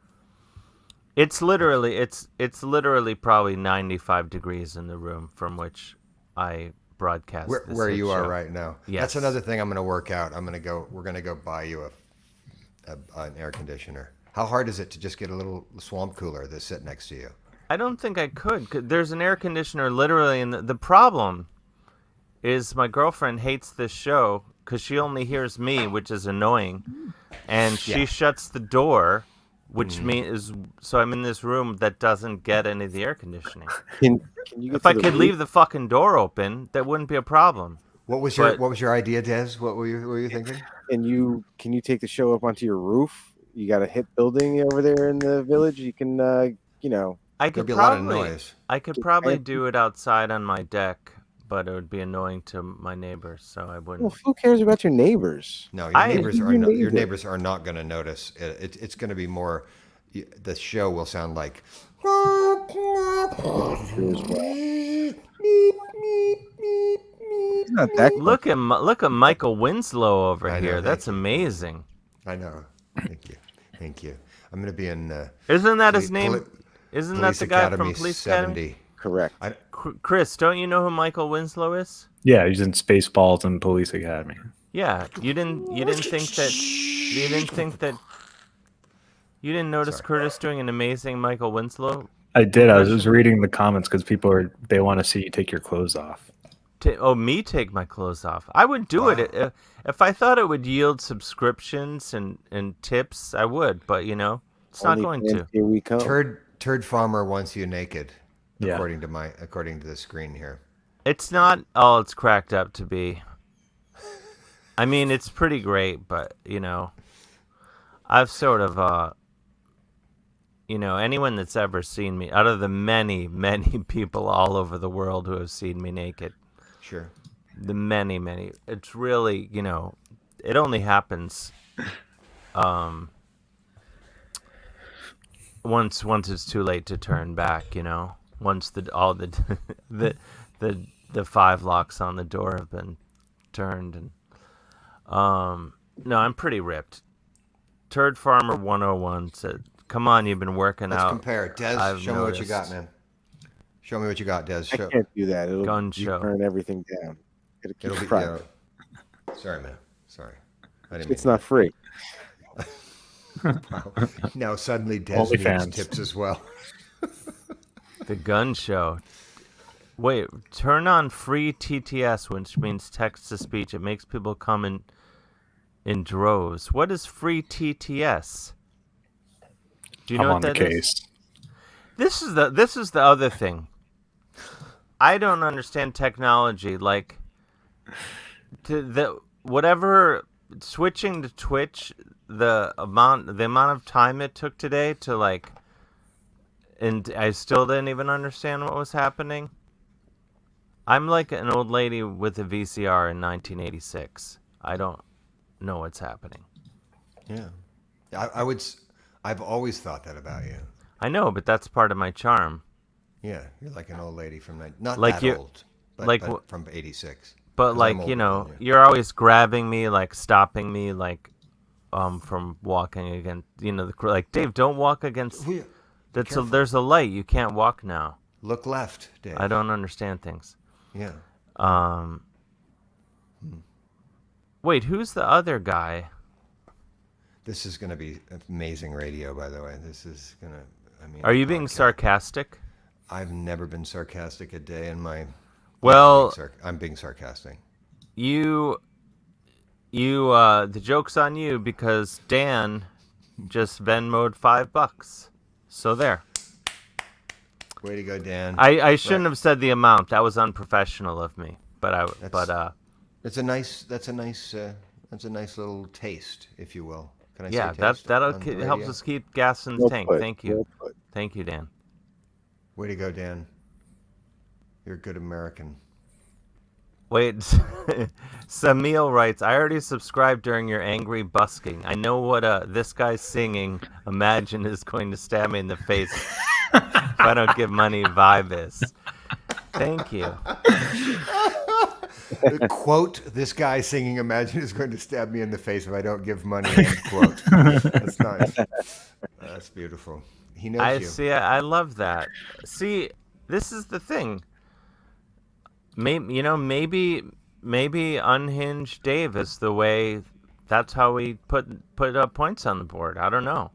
It's literally probably 95 degrees in the room from which I broadcast where you show. are right now. Yes. That's another thing I'm going to work out. We're going to go buy you an air conditioner. How hard is it to just get a little swamp cooler that's sit next to you? I don't think I could. There's an air conditioner literally in the problem is my girlfriend hates this show because she only hears me, which is annoying, and she shuts the door, which means so I'm in this room that doesn't get any of the air conditioning. Can you get If I could leave the fucking door open, that wouldn't be a problem. What was your idea, Des? What were you thinking? Can you take the show up onto your roof? You got a hip building over there in the village. You can I could be a probably, lot of noise. I could probably do it outside on my deck, but it would be annoying to my neighbors, so I wouldn't. Well, who cares about your neighbors? No, your neighbors are not going to notice. It's going to be more. The show will sound like. Not that Look at Michael Winslow over here. That's amazing. I know. Thank you. I'm going to be in. Isn't that his name? Isn't that the guy Academy from Police 70. Academy? Correct. Chris, don't you know who Michael Winslow is? Yeah, he's in Spaceballs and Police Academy. Yeah, you didn't notice Curtis doing an amazing Michael Winslow? I did. I was just reading the comments because they want to see you take your clothes off. Me take my clothes off? I would do it if I thought it would yield subscriptions and tips. I would, but it's not going to. Here we come. Turd Farmer wants you naked. Yeah. According to the screen here. It's not all it's cracked up to be. I mean, it's pretty great, but I've sort of anyone that's ever seen me, out of the many, many people all over the world who have seen me naked. Sure. The many, many. It's really, it only happens once it's too late to turn back, once the 5 locks on the door have been turned. And no, I'm pretty ripped. Turd Farmer 101 said, "Come on, you've been working out." Let's compare. Des, show me what you got, man. Show me what you got, Des. I can't do that. It'll Gun show. turn everything down. It'll be private. Sorry, man. Sorry. I didn't mean it's not free. Wow. Now suddenly Des needs tips as well. The gun show. Wait, turn on free TTS, which means text to speech. It makes people come in droves. What is free TTS? Do you know what that is? This is the other thing. I don't understand technology. Like switching to Twitch, the amount of time it took today to and I still didn't even understand what was happening. I'm like an old lady with a VCR in 1986. I don't know what's happening. Yeah, I've always thought that about you. I know, but that's part of my charm. Yeah, you're like an old lady from not like that old, but from 86. But you're always grabbing me, stopping me, from walking against. Dave, don't walk against. There's a light. You can't walk now. Look left, Dave. I don't understand things. Yeah. Wait, who's the other guy? This is going to be amazing radio, by the way. This is going to. Are you being sarcastic? I've never been sarcastic a day in my. Well, I'm being sarcastic. The joke's on you because Dan just Venmo'd $5. So there. Way to go, Dan. I shouldn't have said the amount. That was unprofessional of me. That's a nice little taste, if you will. Can I say taste? That'll helps us keep gas in the tank. Thank you. Thank you, Dan. Way to go, Dan. You're a good American. Wait, Samil writes, I already subscribed during your angry busking. I know what this guy singing Imagine is going to stab me in the face if I don't give money vibe is. Thank you. The quote, this guy singing Imagine is going to stab me in the face if I don't give money, end quote. That's nice. That's beautiful. He knows you. See, I love that. See, this is the thing. Maybe unhinged Dave is the way. That's how we put up points on the board. I don't know.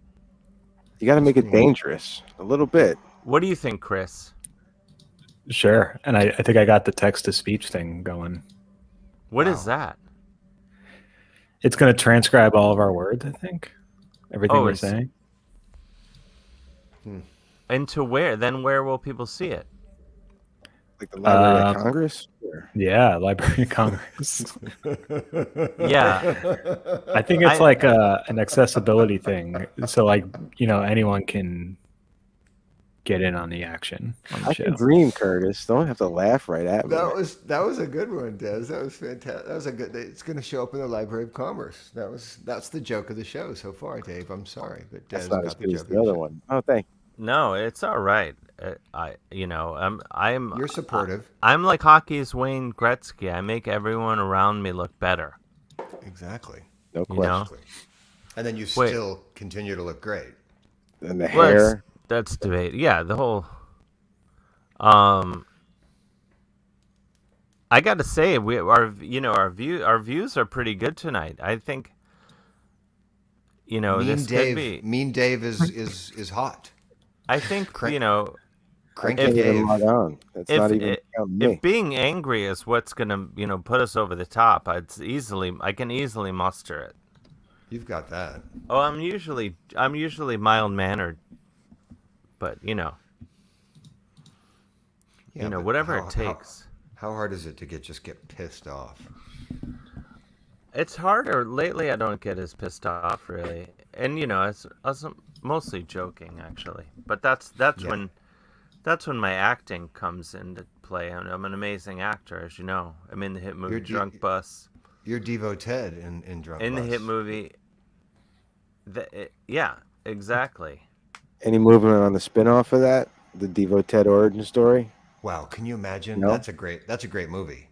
You got to make it dangerous a little bit. What do you think, Chris? Sure. And I think I got the text to speech thing going. What is that? It's going to transcribe all of our words, I think. Everything we're saying. Into where? Then where will people see it? Like the Library of Congress? Yeah, Library of Congress. Yeah. I think it's like an accessibility thing. So like, anyone can get in on the action on the I show. can dream, Curtis. Don't have to laugh right at me. That was a good one, Des. That was fantastic. That was a good. It's going to show up in the Library of Commerce. That's the joke of the show so far, Dave. I'm sorry, but Des That's not as got the good as joke. the other one. Oh, thank you. No, it's all right. I'm. You're supportive. I'm like hockey's Wayne Gretzky. I make everyone around me look better. Exactly. No question. And then you still continue to look great. And the hair. That's debate. Yeah, the whole. I got to say, our views are pretty good tonight. I think. This could be. Mean Dave is hot. I think Cranky Dave. That's not even me. If being angry is what's gonna put us over the top, I can easily muster it. You've got that. Oh, I'm usually mild mannered, but whatever it takes. How hard is it to just get pissed off? It's harder lately. I don't get as pissed off really, and I was mostly joking actually. But that's when my acting comes into play. I'm an amazing actor, as you know. I'm in the hit movie Drunk Bus. You're Devo Ted in Drunk Bus. In the hit movie. Yeah, exactly. Any movement on the spin-off of that? The Devo Ted origin story? Wow, can you imagine? No? That's a great movie.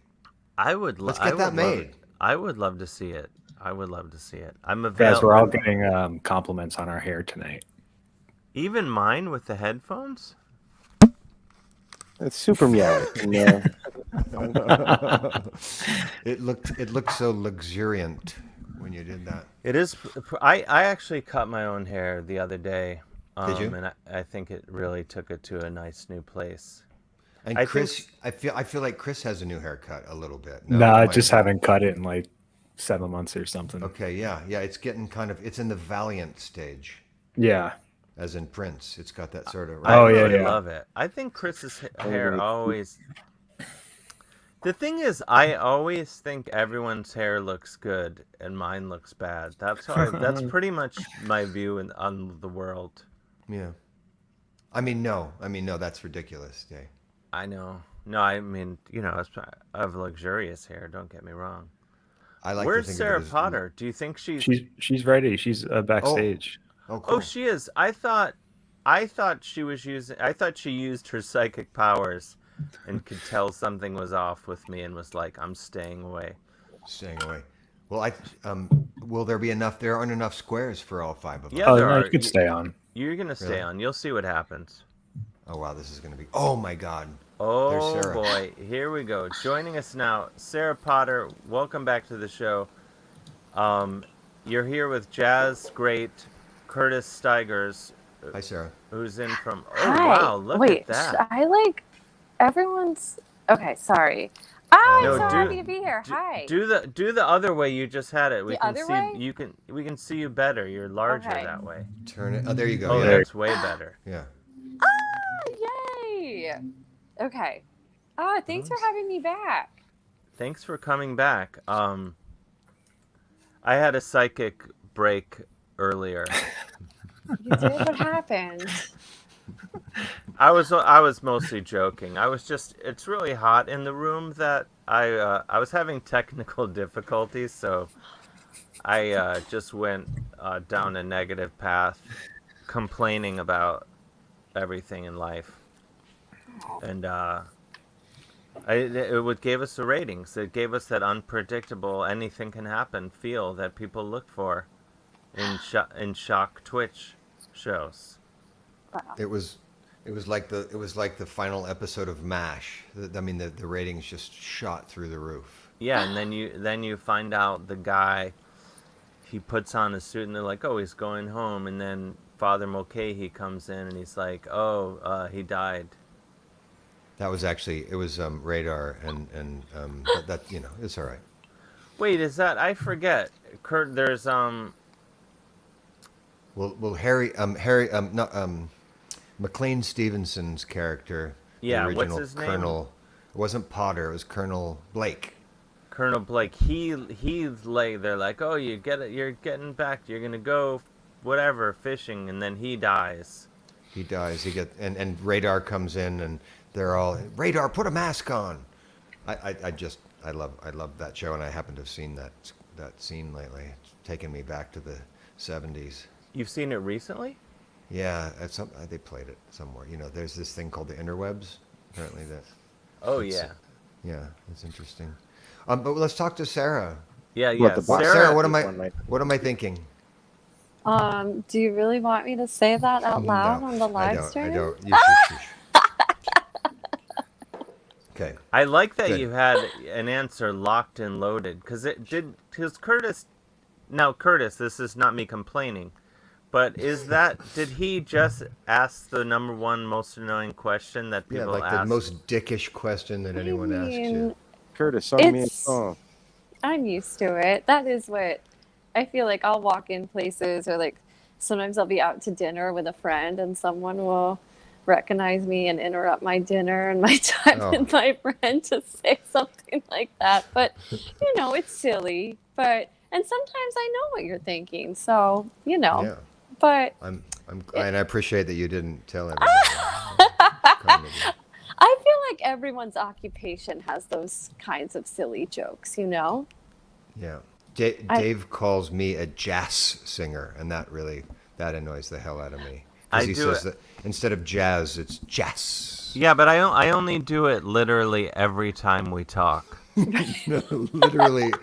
Let's get that made. I would love to see it. I'm available. Guys, we're all getting compliments on our hair tonight. Even mine with the headphones? It's super meowing. It looked so luxuriant when you did that. It is. I actually cut my own hair the other day. Did you? And I think it really took it to a nice new place. And Chris, I feel like Chris has a new haircut a little bit. No, I just haven't cut it in like 7 months or something. Okay, yeah. It's getting it's in the Valiant stage. Yeah. As in Prince, it's got that sort of. I really love it. I think Chris's hair always. The thing is, I always think everyone's hair looks good and mine looks bad. That's that's pretty much my view on the world. Yeah. I mean, no, that's ridiculous, Dave. I know. No, I mean, I have luxurious hair. Don't get me wrong. I like. Where's Sarah Potter? Do you think she's ready? She's backstage. Oh, cool. Oh, she is. I thought she was using. I thought she used her psychic powers, and could tell something was off with me, and was like, "I'm staying away." Staying away. Well, will there be enough? There aren't enough squares for all 5 of us. Yeah, there are. You could stay on. You're gonna stay on. You'll see what happens. Oh wow, this is gonna be. Oh my God. Oh boy, here we go. Joining us now, Sarah Potter. Welcome back to the show. You're here with jazz great Curtis Stigers. Hi, Sarah. Who's in from? Oh Hi. wow, look Wait, at that. I everyone's. Okay, sorry. I'm so happy to be here. Hi. Do the other way you just had it. We The can other see way? we can see you better. You're larger Okay. that way. Turn it. Oh, there you go. Oh, yeah. that's way better. Yeah. Yay! Okay. Thanks for having me back. Thanks for coming back. I had a psychic break earlier. You did? What happened? I was mostly joking. It's really hot in the room that I was having technical difficulties, so I just went down a negative path, complaining about everything in life, and it gave us the ratings. It gave us that unpredictable, anything can happen feel that people look for in shock Twitch shows. Wow. It was like the final episode of MASH. The ratings just shot through the roof. Yeah, and then you find out the guy, he puts on a suit and they're like, oh, he's going home, and then Father Mulcahy comes in and he's like, oh, he died. That was actually it was Radar and that it's all right. Wait, is that I forget? Kurt, there's Well, Harry not McLean Stevenson's character. Yeah, the original what's his Colonel. name? It wasn't Potter. It was Colonel Blake. Colonel Blake. He's like they're like, oh, you're getting back. You're gonna go, whatever, fishing, and then he dies. He dies. And Radar comes in, and they're all Radar. Put a mask on. I love that show, and I happen to have seen that scene lately. It's taken me back to the 70s. You've seen it recently? Yeah, they played it somewhere. There's this thing called the interwebs. Apparently that. Oh yeah. Yeah, it's interesting. But let's talk to Sarah. Yeah. Sarah, what am I thinking? Do you really want me to say that out loud on the live stream? I don't. Okay. I like that you had an answer locked and loaded because Curtis. Now, Curtis, this is not me complaining, but did he just ask the number one most annoying question that people ask? The most dickish question that anyone asked you. Curtis, sing me a song. I'm used to it. That is what I feel like. I'll walk in places, or like sometimes I'll be out to dinner with a friend and someone will recognize me and interrupt my dinner and my time with my friend to say something like that. But it's silly. And sometimes I know what you're thinking, so Yeah. But and I appreciate that you didn't tell everybody. I feel like everyone's occupation has those kinds of silly jokes, Yeah. Dave calls me a jazz singer, and that annoys the hell out of me. Because he says that instead of jazz, it's jazz. Yeah, but I only do it literally every time we talk. Literally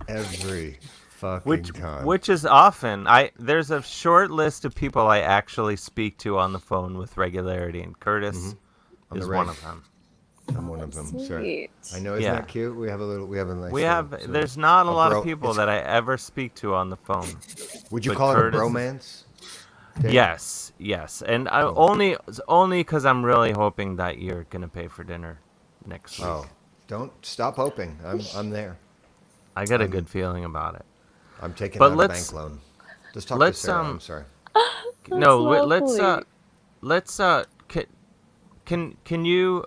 every fucking time. Which is often. There's a short list of people I actually speak to on the phone with regularity, and Curtis is one of them. I'm one of them. Sweet. Sorry. I know, isn't that cute? We have a nice. There's not a lot of people that I ever speak to on the phone. Would you call it a bromance? Dave? Yes, and only because I'm really hoping that you're gonna pay for dinner next week. Oh, don't stop hoping. I'm there. I got a good feeling about it. I'm taking out a bank loan. Just talk to Sarah. I'm sorry. Can you?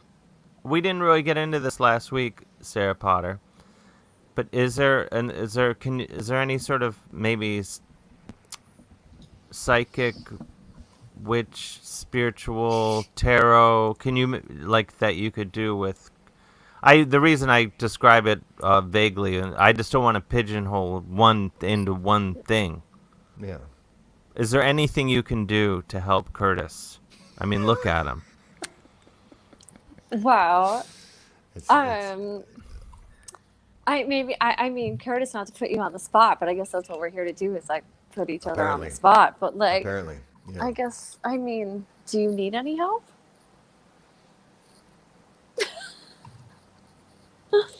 We didn't really get into this last week, Sarah Potter. But is there any sort of maybe psychic, witch, spiritual, tarot? Can you that you could do with? The reason I describe it vaguely, I just don't want to pigeonhole one into one thing. Yeah. Is there anything you can do to help Curtis? I mean, look at him. Wow. I mean, Curtis, not to put you on the spot, but I guess that's what we're here to do is put each other on the spot. But apparently, yeah. I guess, do you need any help?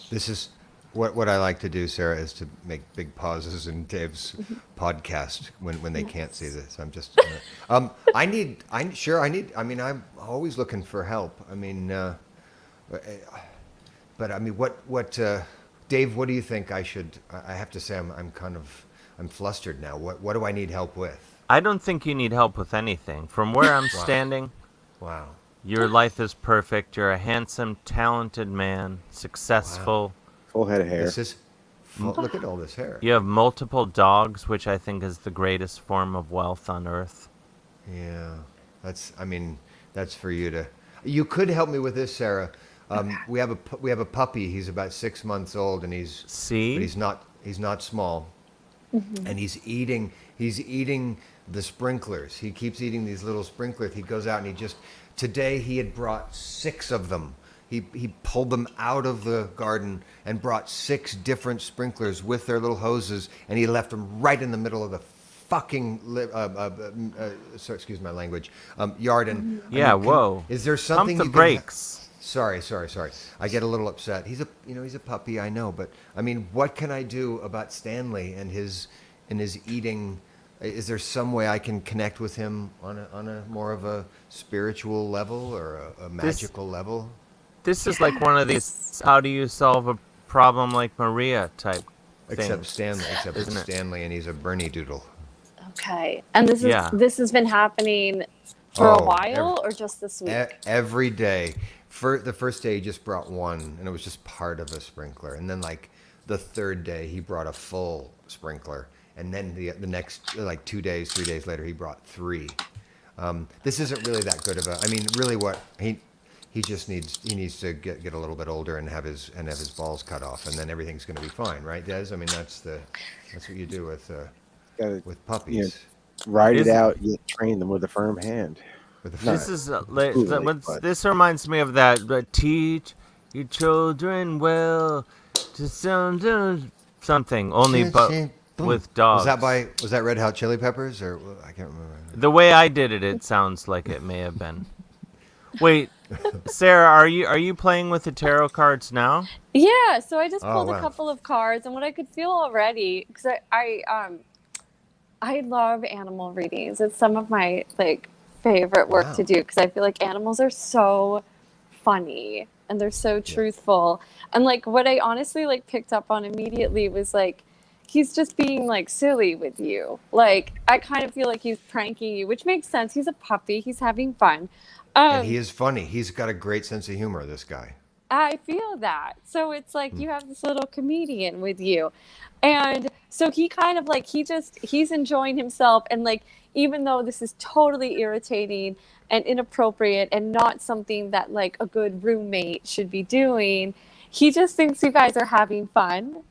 This is what I like to do, Sarah, is to make big pauses in Dave's podcast when they can't see this. I'm just, I'm always looking for help. Dave, what do you think I should? I have to say, I'm flustered now. What do I need help with? I don't think you need help with anything. From where I'm standing, wow. Your life is perfect. You're a handsome, talented man, successful. Wow. Full head of hair. Look at all this hair. You have multiple dogs, which I think is the greatest form of wealth on earth. Yeah, that's for you to. You could help me with this, Sarah. We have a puppy. He's about 6 months old, and he's not small, and he's eating the sprinklers. He keeps eating these little sprinklers. He goes out and today he had brought 6 of them. He pulled them out of the garden and brought 6 different sprinklers with their little hoses, and he left them right in the middle of the fucking excuse my language, yard. And whoa. Is there something Pump the brakes? Sorry. I get a little upset. He's a puppy, I know, but what can I do about Stanley and his eating? Is there some way I can connect with him on a more of a spiritual level or a magical level? This is like one of these how do you solve a problem like Maria type Except things. Stanley, except it's isn't it? Stanley, and he's a Bernie doodle. Okay. And Yeah. this has been happening for a while or just this week? Every day. For the first day, he just brought one, and it was just part of a sprinkler. And then, like, the third day, he brought a full sprinkler. And then the next, like, 2 days, 3 days later, he brought 3. This isn't really that good of a. I mean, really, what he just needs to get a little bit older and have his balls cut off, and then everything's going to be fine, right, Des? I mean, that's what you do with puppies. Ride it out, you train them with a firm hand. This is this reminds me of that. Teach your children well to something only, but with dogs. Was that Red Hot Chili Peppers or I can't remember. The way I did it, it sounds like it may have been. Wait, Sarah, are you playing with the tarot cards now? Yeah, so I just pulled wow. a couple of cards, and what I could feel already, because I love animal readings. It's some of my favorite work to do, because I feel like animals are so funny and they're so truthful. And what I honestly picked up on immediately was he's just being silly with you. I kind of feel like he's pranking you, which makes sense. He's a puppy. He's having fun. And he is funny. He's got a great sense of humor, this guy. I feel that. So it's you have this little comedian with you. And so he kind of he's enjoying himself. And even though this is totally irritating and inappropriate and not something that a good roommate should be doing, he just thinks you guys are having fun.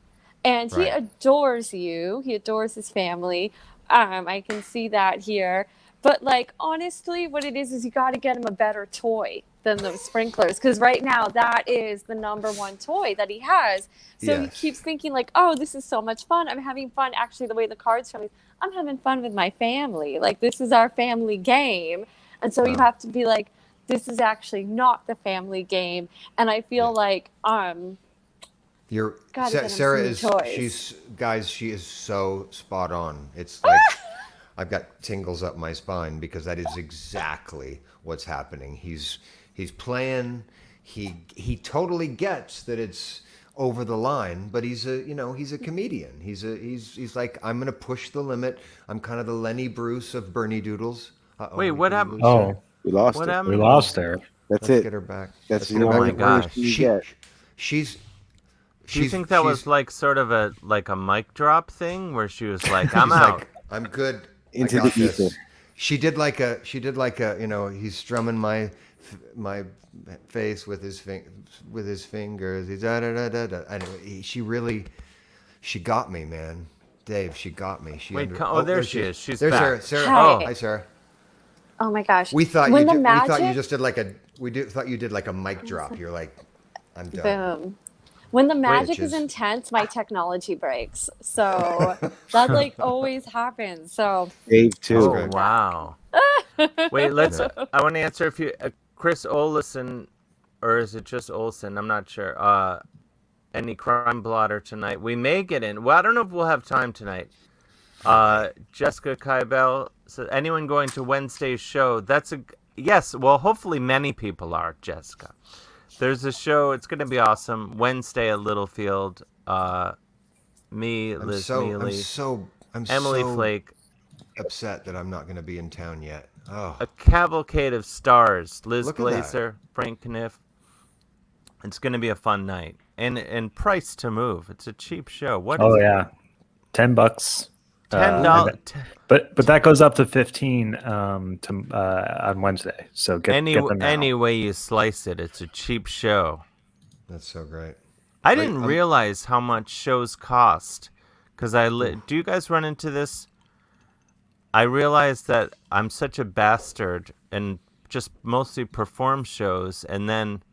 And he adores you. He adores his family. I can see that here. But honestly, what it is you got to get him a better toy than those sprinklers, because right now that is the number one toy that he has. So he keeps thinking oh, this is so much fun. I'm having fun. Actually, the way the cards show me, I'm having fun with my family. This is our family game. And so you have to be this is actually not the family game. And I feel Sarah is she is so spot on. It's I've got tingles up my spine because that is exactly what's happening. He's playing. He totally gets that it's over the line, but he's a comedian. He's like, I'm gonna push the limit. I'm kind of the Lenny Bruce of Bernie Doodles. Wait, what happened? Oh, we lost what her. happened? We lost her. That's Let's it. get her back. That's Let's the get her only back. version you get. Do you think that was sort of a mic drop thing where she was like, I'm out. I'm good. Into I got the this. ether. She did like a he's strumming my face with his fingers. He's da da da da da. Anyway, she got me, man. Dave, she got me. There she is. She's there's back. Sarah. Hi. Hi, Sarah. Oh my gosh. We thought When you the did, magic... we thought you just did thought you did a mic drop. You're like, I'm done. Boom. When the magic is intense, my technology breaks. So that always happens. So Dave too. Oh, wow. Wait, I want to answer a few. Chris Olson, or is it just Olson? I'm not sure. Any crime blotter tonight? We may get in. Well, I don't know if we'll have time tonight. Jessica Kybell. So anyone going to Wednesday's show? Yes. Well, hopefully many people are. Jessica. There's a show. It's going to be awesome. Wednesday at Littlefield. Me, Liz Mealy, Emily Flake. Upset that I'm not going to be in town yet. Oh. A cavalcade of stars. Liz Look at Glazer, Frank Kniff. It's going to be a fun night. And price to move. It's a cheap show. $10. $10. But that goes up to 15 on Wednesday. So get them now. Any way you slice it, it's a cheap show. That's so great. I didn't realize how much shows cost. Because do you guys run into this? I realized that I'm such a bastard and just mostly perform shows, and then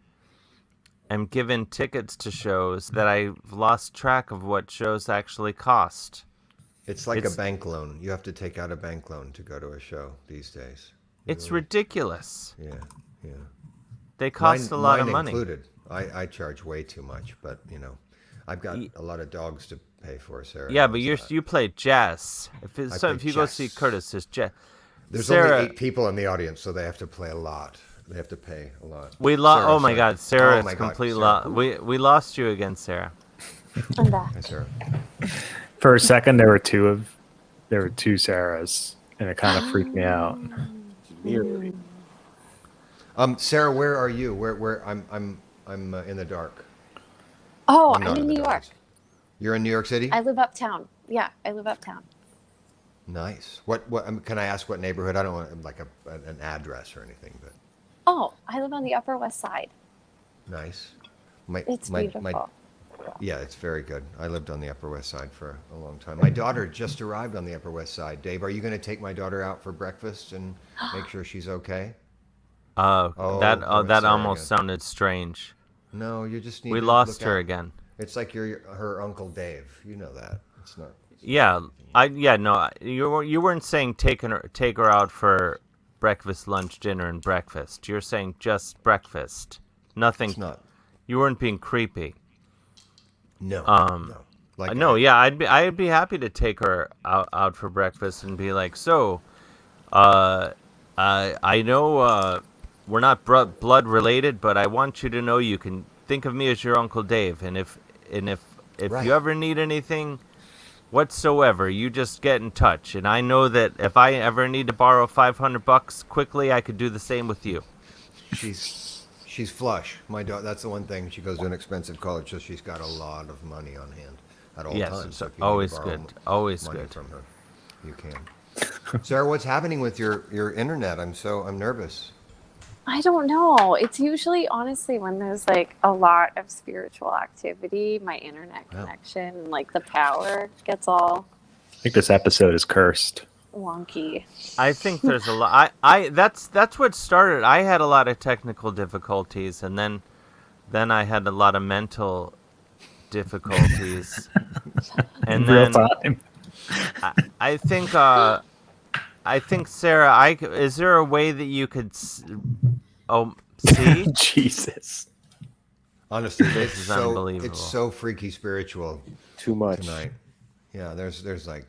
am given tickets to shows that I've lost track of what shows actually cost. It's like a bank loan. You have to take out a bank loan to go to a show these days. It's ridiculous. Yeah. They cost a lot of money. Included. I charge way too much, but I've got a lot of dogs to pay for, Sarah. Yeah, but you play jazz. If you go see Curtis, it's jazz. There's Sarah, only 8 people in the audience, so they have to play a lot. They have to pay a lot. We lost. Sarah, Oh my sorry. God, Sarah! Oh It's my God, complete Sarah. We lost you again, Sarah. I'm back. Hi, Sarah. For a second, there were two Sarahs, and it kind of freaked me out. Sarah, where are you? Where I'm in the dark. Oh, I'm not I'm in in the New dark. York. You're in New York City? I live uptown. Yeah, I live uptown. Nice. What can I ask what neighborhood? I don't want like an address or anything, but Oh, I live on the Upper West Side. nice. It's beautiful. Yeah, it's very good. I lived on the Upper West Side for a long time. My daughter just arrived on the Upper West Side. Dave, are you going to take my daughter out for breakfast and make sure she's okay? That Sarah almost again. sounded strange. No, you just need We to lost look her out. again. It's like you're her Uncle Dave. You know that. It's not. Yeah, no, you weren't saying take her out for breakfast, lunch, dinner, and breakfast. You're saying just breakfast. Nothing. It's not. You weren't being creepy. No. No. Like No, yeah, I'd be happy to take her out for breakfast and be like, so, I know we're not blood related, but I want you to know you can think of me as your Uncle Dave, and if Right. you ever need anything whatsoever, you just get in touch. And I know that if I ever need to borrow $500 quickly, I could do the same with you. She's flush. My daughter. That's the one thing. She goes to an expensive college, so she's got a lot of money on hand at all Yes, times. it's So if you need to always borrow good. Always money good. from her, you can. Sarah, what's happening with your internet? I'm nervous. I don't know. It's usually, honestly, when there's like a lot of spiritual activity, my internet Wow. connection, like the power gets all I think this episode is cursed. wonky. I think there's a lot. That's what started. I had a lot of technical difficulties, and then I had a lot of mental difficulties, and Real then time. I think Sarah, is there a way that you could? See, Jesus. Honestly, This it's is so unbelievable. it's so freaky spiritual Too much. tonight. Yeah, there's like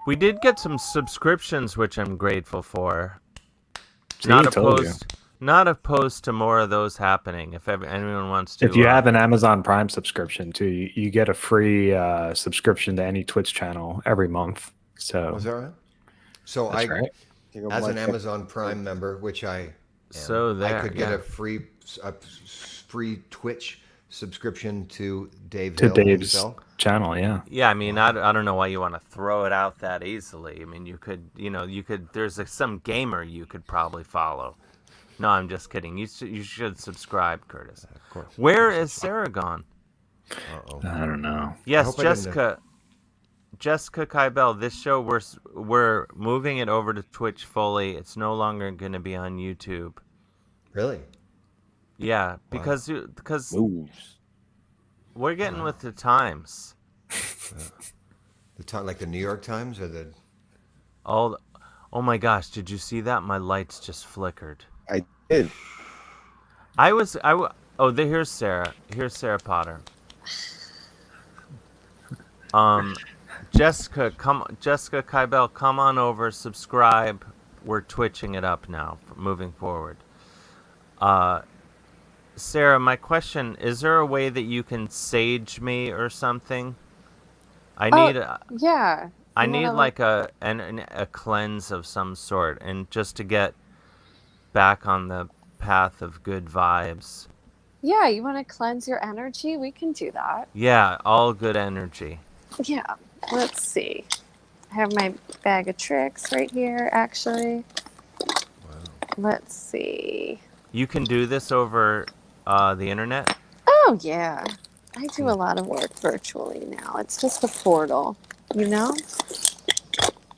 we did get some subscriptions, which I'm grateful for. See, Not I told you. opposed to more of those happening. If anyone wants to, If you have an Amazon Prime subscription too, you get a free subscription to any Twitch channel every month. So was that right? So that's right. as an Amazon Prime member, which I am, So there, I could get yeah. a free Twitch subscription to Dave To Hill Dave's himself. channel, yeah. Yeah, I mean, I don't know why you want to throw it out that easily. I mean, you could, there's some gamer you could probably follow. No, I'm just kidding. You should subscribe, Curtis. Of course. Where is Sarah gone? Uh-oh. I don't know. Yes, hope I didn't- Jessica Kybell, this show, we're moving it over to Twitch fully. It's no longer going to be on YouTube. Really? Yeah, because Moves. we're getting with the times. The time, like the New York Times or the Oh my gosh, did you see that? My lights just flickered. I did. Here's Sarah. Here's Sarah Potter. Jessica Kybell, come on over, subscribe. We're twitching it up now, moving forward. Sarah, my question, is there a way that you can sage me or something? I need Yeah. I You need wanna, like a cleanse of some sort, and just to get back on the path of good vibes. Yeah, you want to cleanse your energy? We can do that. Yeah, all good energy. Yeah. Let's see. I have my bag of tricks right here, actually. Let's see. You can do this over the internet? Oh, yeah. I do a lot of work virtually now. It's just a portal, you know?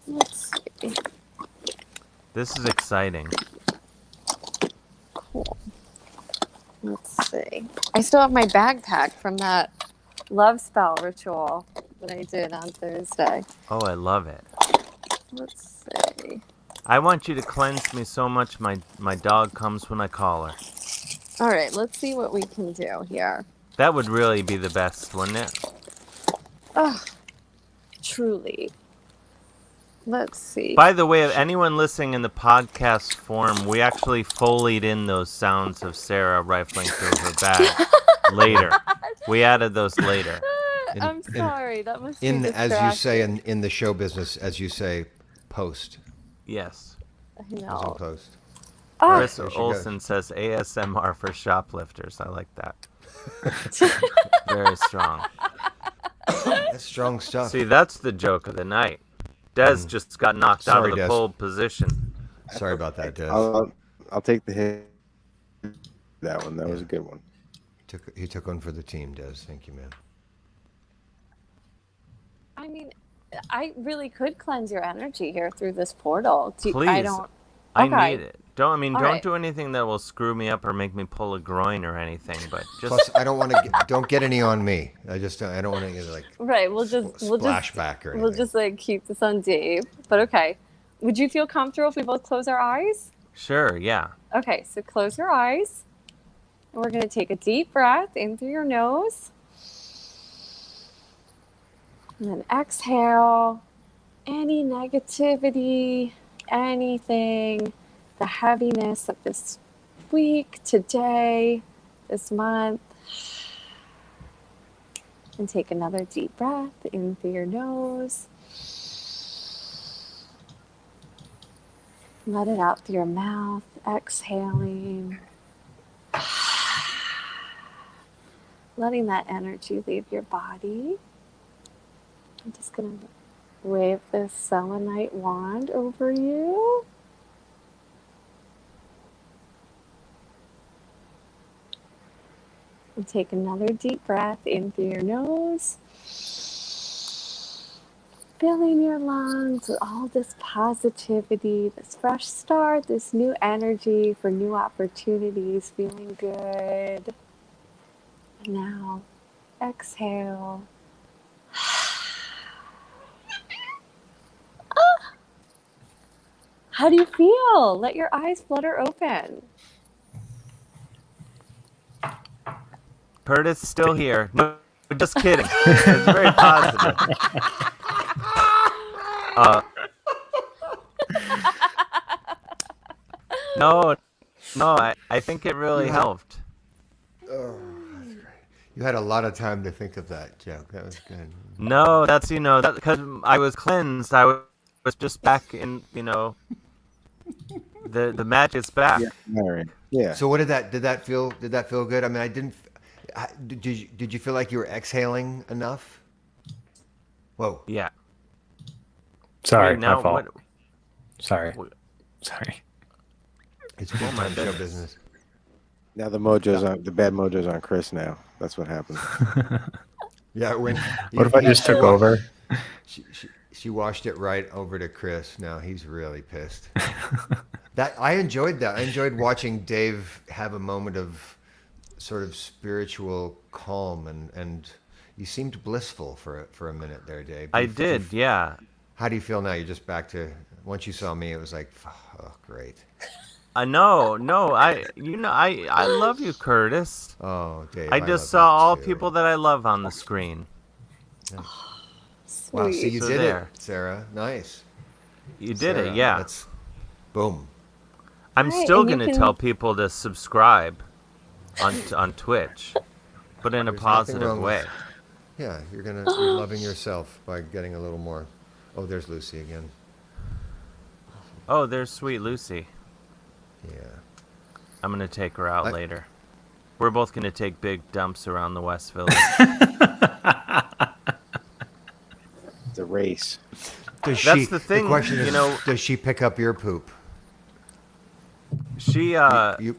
Let's see. This is exciting. Cool. Let's see. I still have my backpack from that love spell ritual that I did on Thursday. Oh, I love it. Let's see. I want you to cleanse me so much my dog comes when I call her. All right, let's see what we can do here. That would really be the best, wouldn't it? Oh, truly. Let's see. By the way, if anyone listening in the podcast form, we actually Foleyed in those sounds of Sarah rifling through her bag later. We added those later. I'm sorry. That must be as you say distracting. in the show business, as you say, post. Yes. I It was in know. post. Ah. Chris there she Olson says ASMR for shoplifters. I like that. Very strong. That's strong stuff. See, that's the joke of the night. Des just got knocked out Sorry, of the Des. pole position. Sorry about that, Des. I'll take the hit. That one. That was a good one. He took one for the team, Des. Thank you, man. I mean, I really could cleanse your energy here through this portal. Please. I don't. I Okay. need it. Don't All right. do anything that will screw me up or make me pull a groin or anything. But just Plus, I don't want to. Don't get any on me. I don't want to get like Right. We'll just splashback or anything. we'll just like keep this on Dave. But okay. Would you feel comfortable if we both close our eyes? sure, yeah. Okay. So close your eyes. And we're gonna take a deep breath in through your nose. And then exhale any negativity, anything, the heaviness of this week, today, this month. And take another deep breath in through your nose. Let it out through your mouth, exhaling. Letting that energy leave your body. I'm just going to wave this selenite wand over you. And take another deep breath in through your nose. Filling your lungs with all this positivity, this fresh start, this new energy for new opportunities, feeling good. And now, exhale. How do you feel? Let your eyes flutter open. Curtis still here. No, just kidding. It's very positive. No, I think it really helped. Oh, that's great. You had a lot of time to think of that joke. That was good. No, that's that because I was cleansed. I was just back in the magic's back. Yeah. All right. Yeah. So what did that feel good? I mean, I didn't. Did you feel like you were exhaling enough? Whoa. Yeah. Sorry, Wait, now my fault. what? Sorry. What- Sorry. It's good time show business. Now the bad mojo's on Chris now. That's what happened. Yeah. When What if I just took over? She washed it right over to Chris. Now he's really pissed. I enjoyed that. I enjoyed watching Dave have a moment of sort of spiritual calm, and you seemed blissful for a minute there, Dave. I did, yeah. How do you feel now? You're just back to once you saw me, it was like, oh, great. No, I love you, Curtis. Oh, Dave. I love just you saw all too. people that I love on the screen. Wow, see, you So did there. it, Sarah. Nice. You did Sarah, it, yeah. That's boom. I'm Right, still and you going to can- tell people to subscribe on Twitch, but in a There's nothing positive wrong with- way. Yeah, you're loving yourself by getting a little more. Oh, there's Lucy again. Oh, there's sweet Lucy. Yeah. I'm going to take her out later. We're both going to take big dumps around the West Village. It's a race. That's the thing, question is, does she pick up your poop? She, You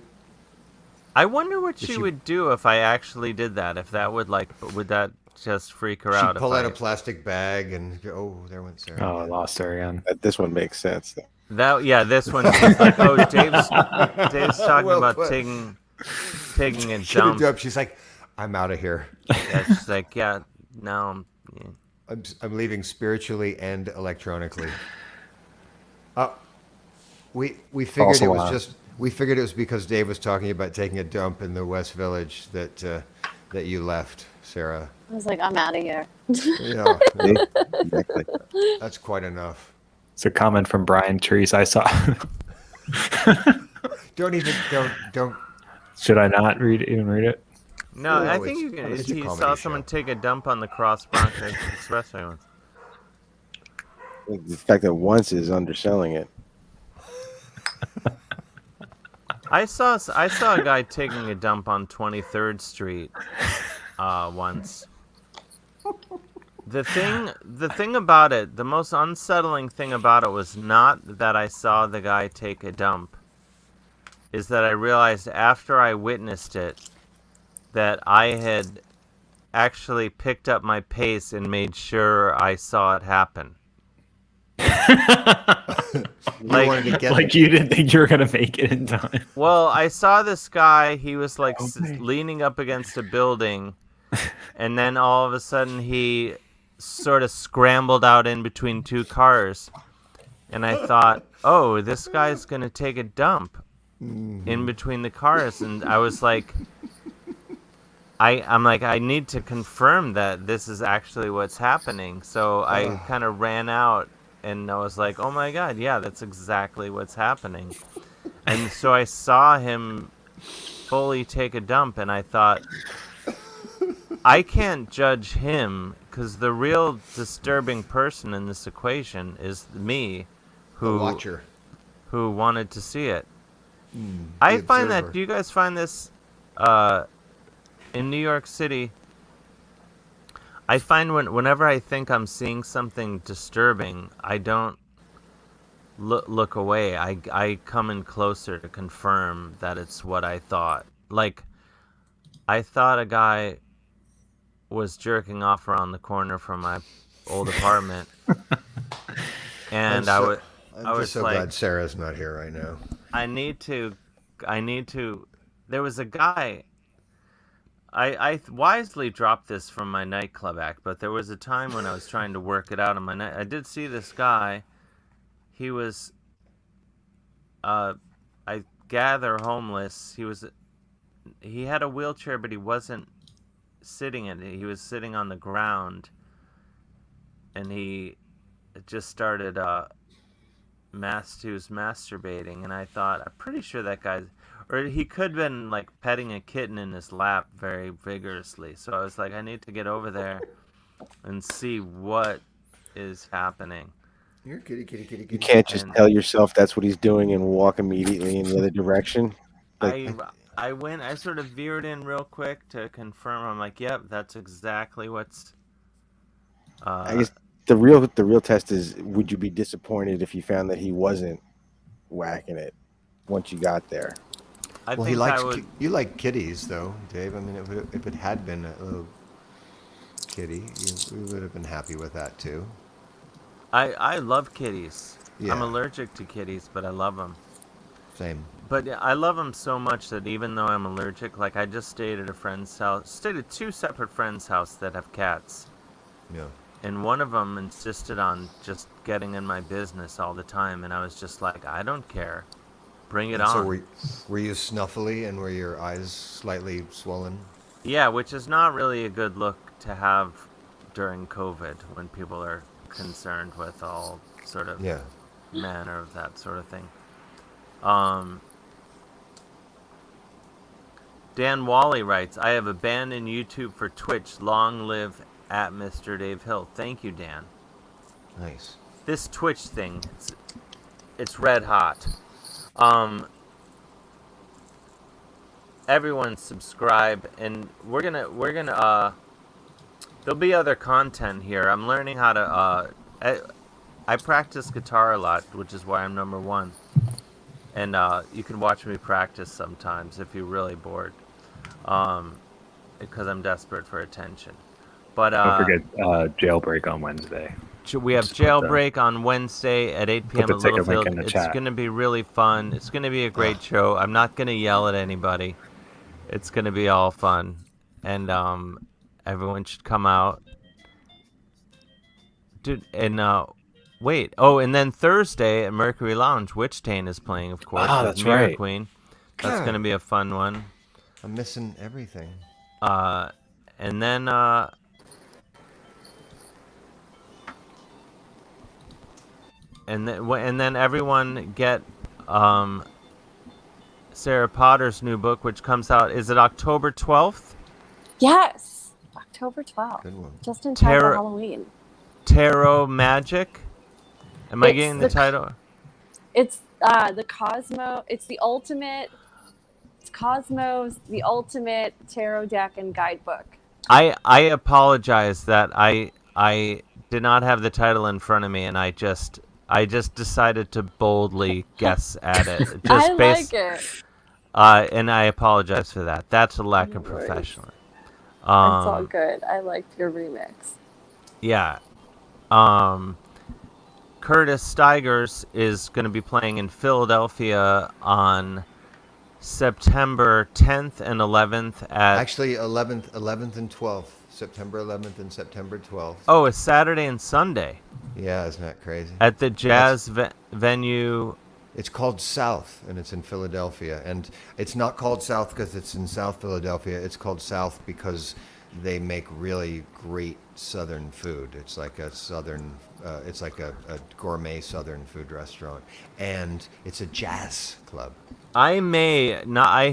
I wonder what she she- would do if I actually did that. If that would would that just freak her out? she'd pull if out I, a plastic bag and go, oh, there went Sarah. Oh, I lost her again. This one makes sense. This one is like, oh, Dave's talking Well about put. taking a She would dump. do up. She's like, I'm out of here. Yeah, she's like, yeah, no. Yeah. I'm leaving spiritually and electronically. We figured False it was alarm. we figured it was because Dave was talking about taking a dump in the West Village that you left, Sarah. I was like, I'm out of here. You know, Exactly. that's quite enough. It's a comment from Brian Treese. I saw. Don't. Should I not even read it? No, No, I think you can. He saw someone take a dump on the Cross Bronx Expressway once. I think the fact that once is underselling it. I saw a guy taking a dump on 23rd Street once. The thing about it, the most unsettling thing about it was not that I saw the guy take a dump, is that I realized after I witnessed it that I had actually picked up my pace and made sure I saw it happen. Like you didn't think you were gonna make it in time. Well, I saw this guy. He was like leaning up against a building, and then all of a sudden he sort of scrambled out in between two cars, and I thought, "Oh, this guy's gonna take a dump in between the cars," and I was like, I'm like, I need to confirm that this is actually what's happening. So I kind of ran out. And I was like, oh my God, yeah, that's exactly what's happening. And so I saw him fully take a dump, and I thought, I can't judge him, because the real disturbing person in this equation is me, who wanted to see it. I find that, do you guys find this in New York City? I find whenever I think I'm seeing something disturbing, I don't look away. I come in closer to confirm that it's what I thought. Like, I thought a guy was jerking off around the corner from my old apartment, and I was so like, glad Sarah's not here right now. I need to. There was a guy. I wisely dropped this from my nightclub act, but there was a time when I was trying to work it out on my night. I did see this guy. He was, I gather, homeless. He had a wheelchair, but he wasn't sitting in it. He was sitting on the ground, and he just started, he was masturbating, and I thought, I'm pretty sure that guy's, or he could have been like petting a kitten in his lap very vigorously. So I was like, I need to get over there and see what is happening. You're kitty. You can't just tell yourself that's what he's doing and walk immediately in the other direction. Like, I sort of veered in real quick to confirm. I'm like, yep, that's exactly what's. I guess the real test is, would you be disappointed if you found that he wasn't whacking it once you got there? You like kitties, though, Dave. I mean, if it had been a little kitty, we would have been happy with that too. I love kitties. Yeah. I'm allergic to kitties, but I love them. Same. But I love them so much that even though I'm allergic, like I just stayed at a friend's house, stayed at two separate friends' house that have cats. Yeah. And one of them insisted on just getting in my business all the time, and I was just like, I don't care. Bring it on. So were you snuffly and were your eyes slightly swollen? Yeah, which is not really a good look to have during COVID when people are concerned with all sort of manner of that sort of thing. Dan Wally writes, I have abandoned YouTube for Twitch. Long live at Mr. Dave Hill. Thank you, Dan. Nice. This Twitch thing, it's red hot. Everyone subscribe, and we're gonna there'll be other content here. I'm learning how to I practice guitar a lot, which is why I'm number one. And you can watch me practice sometimes if you're really bored, because I'm desperate for attention. But don't forget Jailbreak on Wednesday. We have Jailbreak on Wednesday at 8 p.m. at Littlefield. It's going to be really fun. It's going to be a great show. I'm not going to yell at anybody. It's going to be all fun. And everyone should come out. Dude, and wait. Oh, and then Thursday at Mercury Lounge, Witchtane is playing, of course. Oh, that's Mirror right. Queen. That's going to be a fun one. I'm missing everything. And then and then everyone get Sarah Potter's new book, which comes out. Is it October 12th? Yes, October 12th. Good one. Just in time for Halloween. Tarot Magic. Am I getting the title? It's the Cosmo. It's the ultimate. It's Cosmos, the ultimate tarot deck and guidebook. I apologize that I did not have the title in front of me, and I just decided to boldly guess at it. Just like it. And I apologize for that. That's a lack of professionalism. It's all good. I liked your remix. Yeah. Curtis Stigers is going to be playing in Philadelphia on September 10th and 11th at... Actually, 11th and 12th. September 11th and September 12th. Oh, it's Saturday and Sunday. Yeah, isn't that crazy? At the jazz venue... It's called South, and it's in Philadelphia. And it's not called South because it's in South Philadelphia. It's called South because they make really great Southern food. It's like a Southern, it's like a gourmet Southern food restaurant. And it's a jazz club. I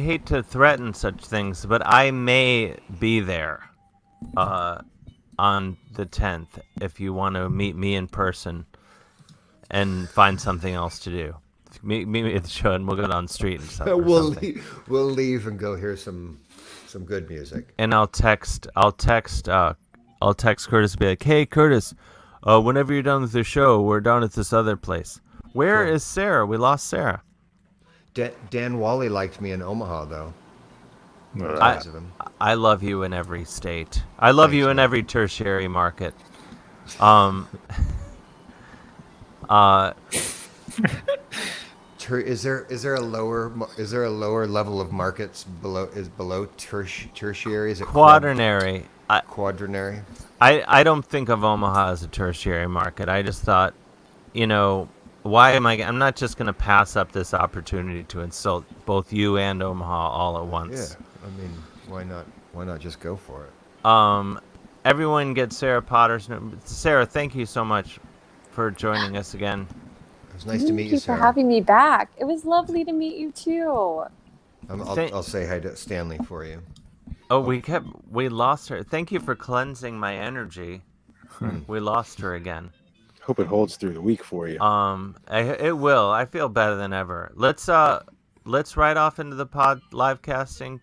hate to threaten such things, but I may be there on the 10th if you want to meet me in person and find something else to do. Meet me at the show, and we'll go down the street and stuff. We'll leave and go hear some good music. And I'll text Curtis and be like, "Hey, Curtis, whenever you're done with the show, we're down at this other place." Where is Sarah? We lost Sarah. Dan Wally liked me in Omaha, though. I love you in every state. I love you in every tertiary market. Is there a lower level of markets below tertiary? Is it quaternary? Quaternary. I don't think of Omaha as a tertiary market. I just thought, why am I'm not just going to pass up this opportunity to insult both you and Omaha all at once. Yeah, I mean, why not just go for it? Everyone get Sarah Potter's. Sarah, thank you so much for joining us again. It was nice to meet you, Sarah. Thank you for having me back. It was lovely to meet you too. I'll say hi to Stanley for you. Oh, we lost her. Thank you for cleansing my energy. We lost her again. Hope it holds through the week for you. It will. I feel better than ever. Let's ride off into the podcasting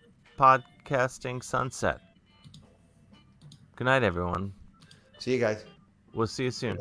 sunset. Good night, everyone. See you guys. We'll see you soon.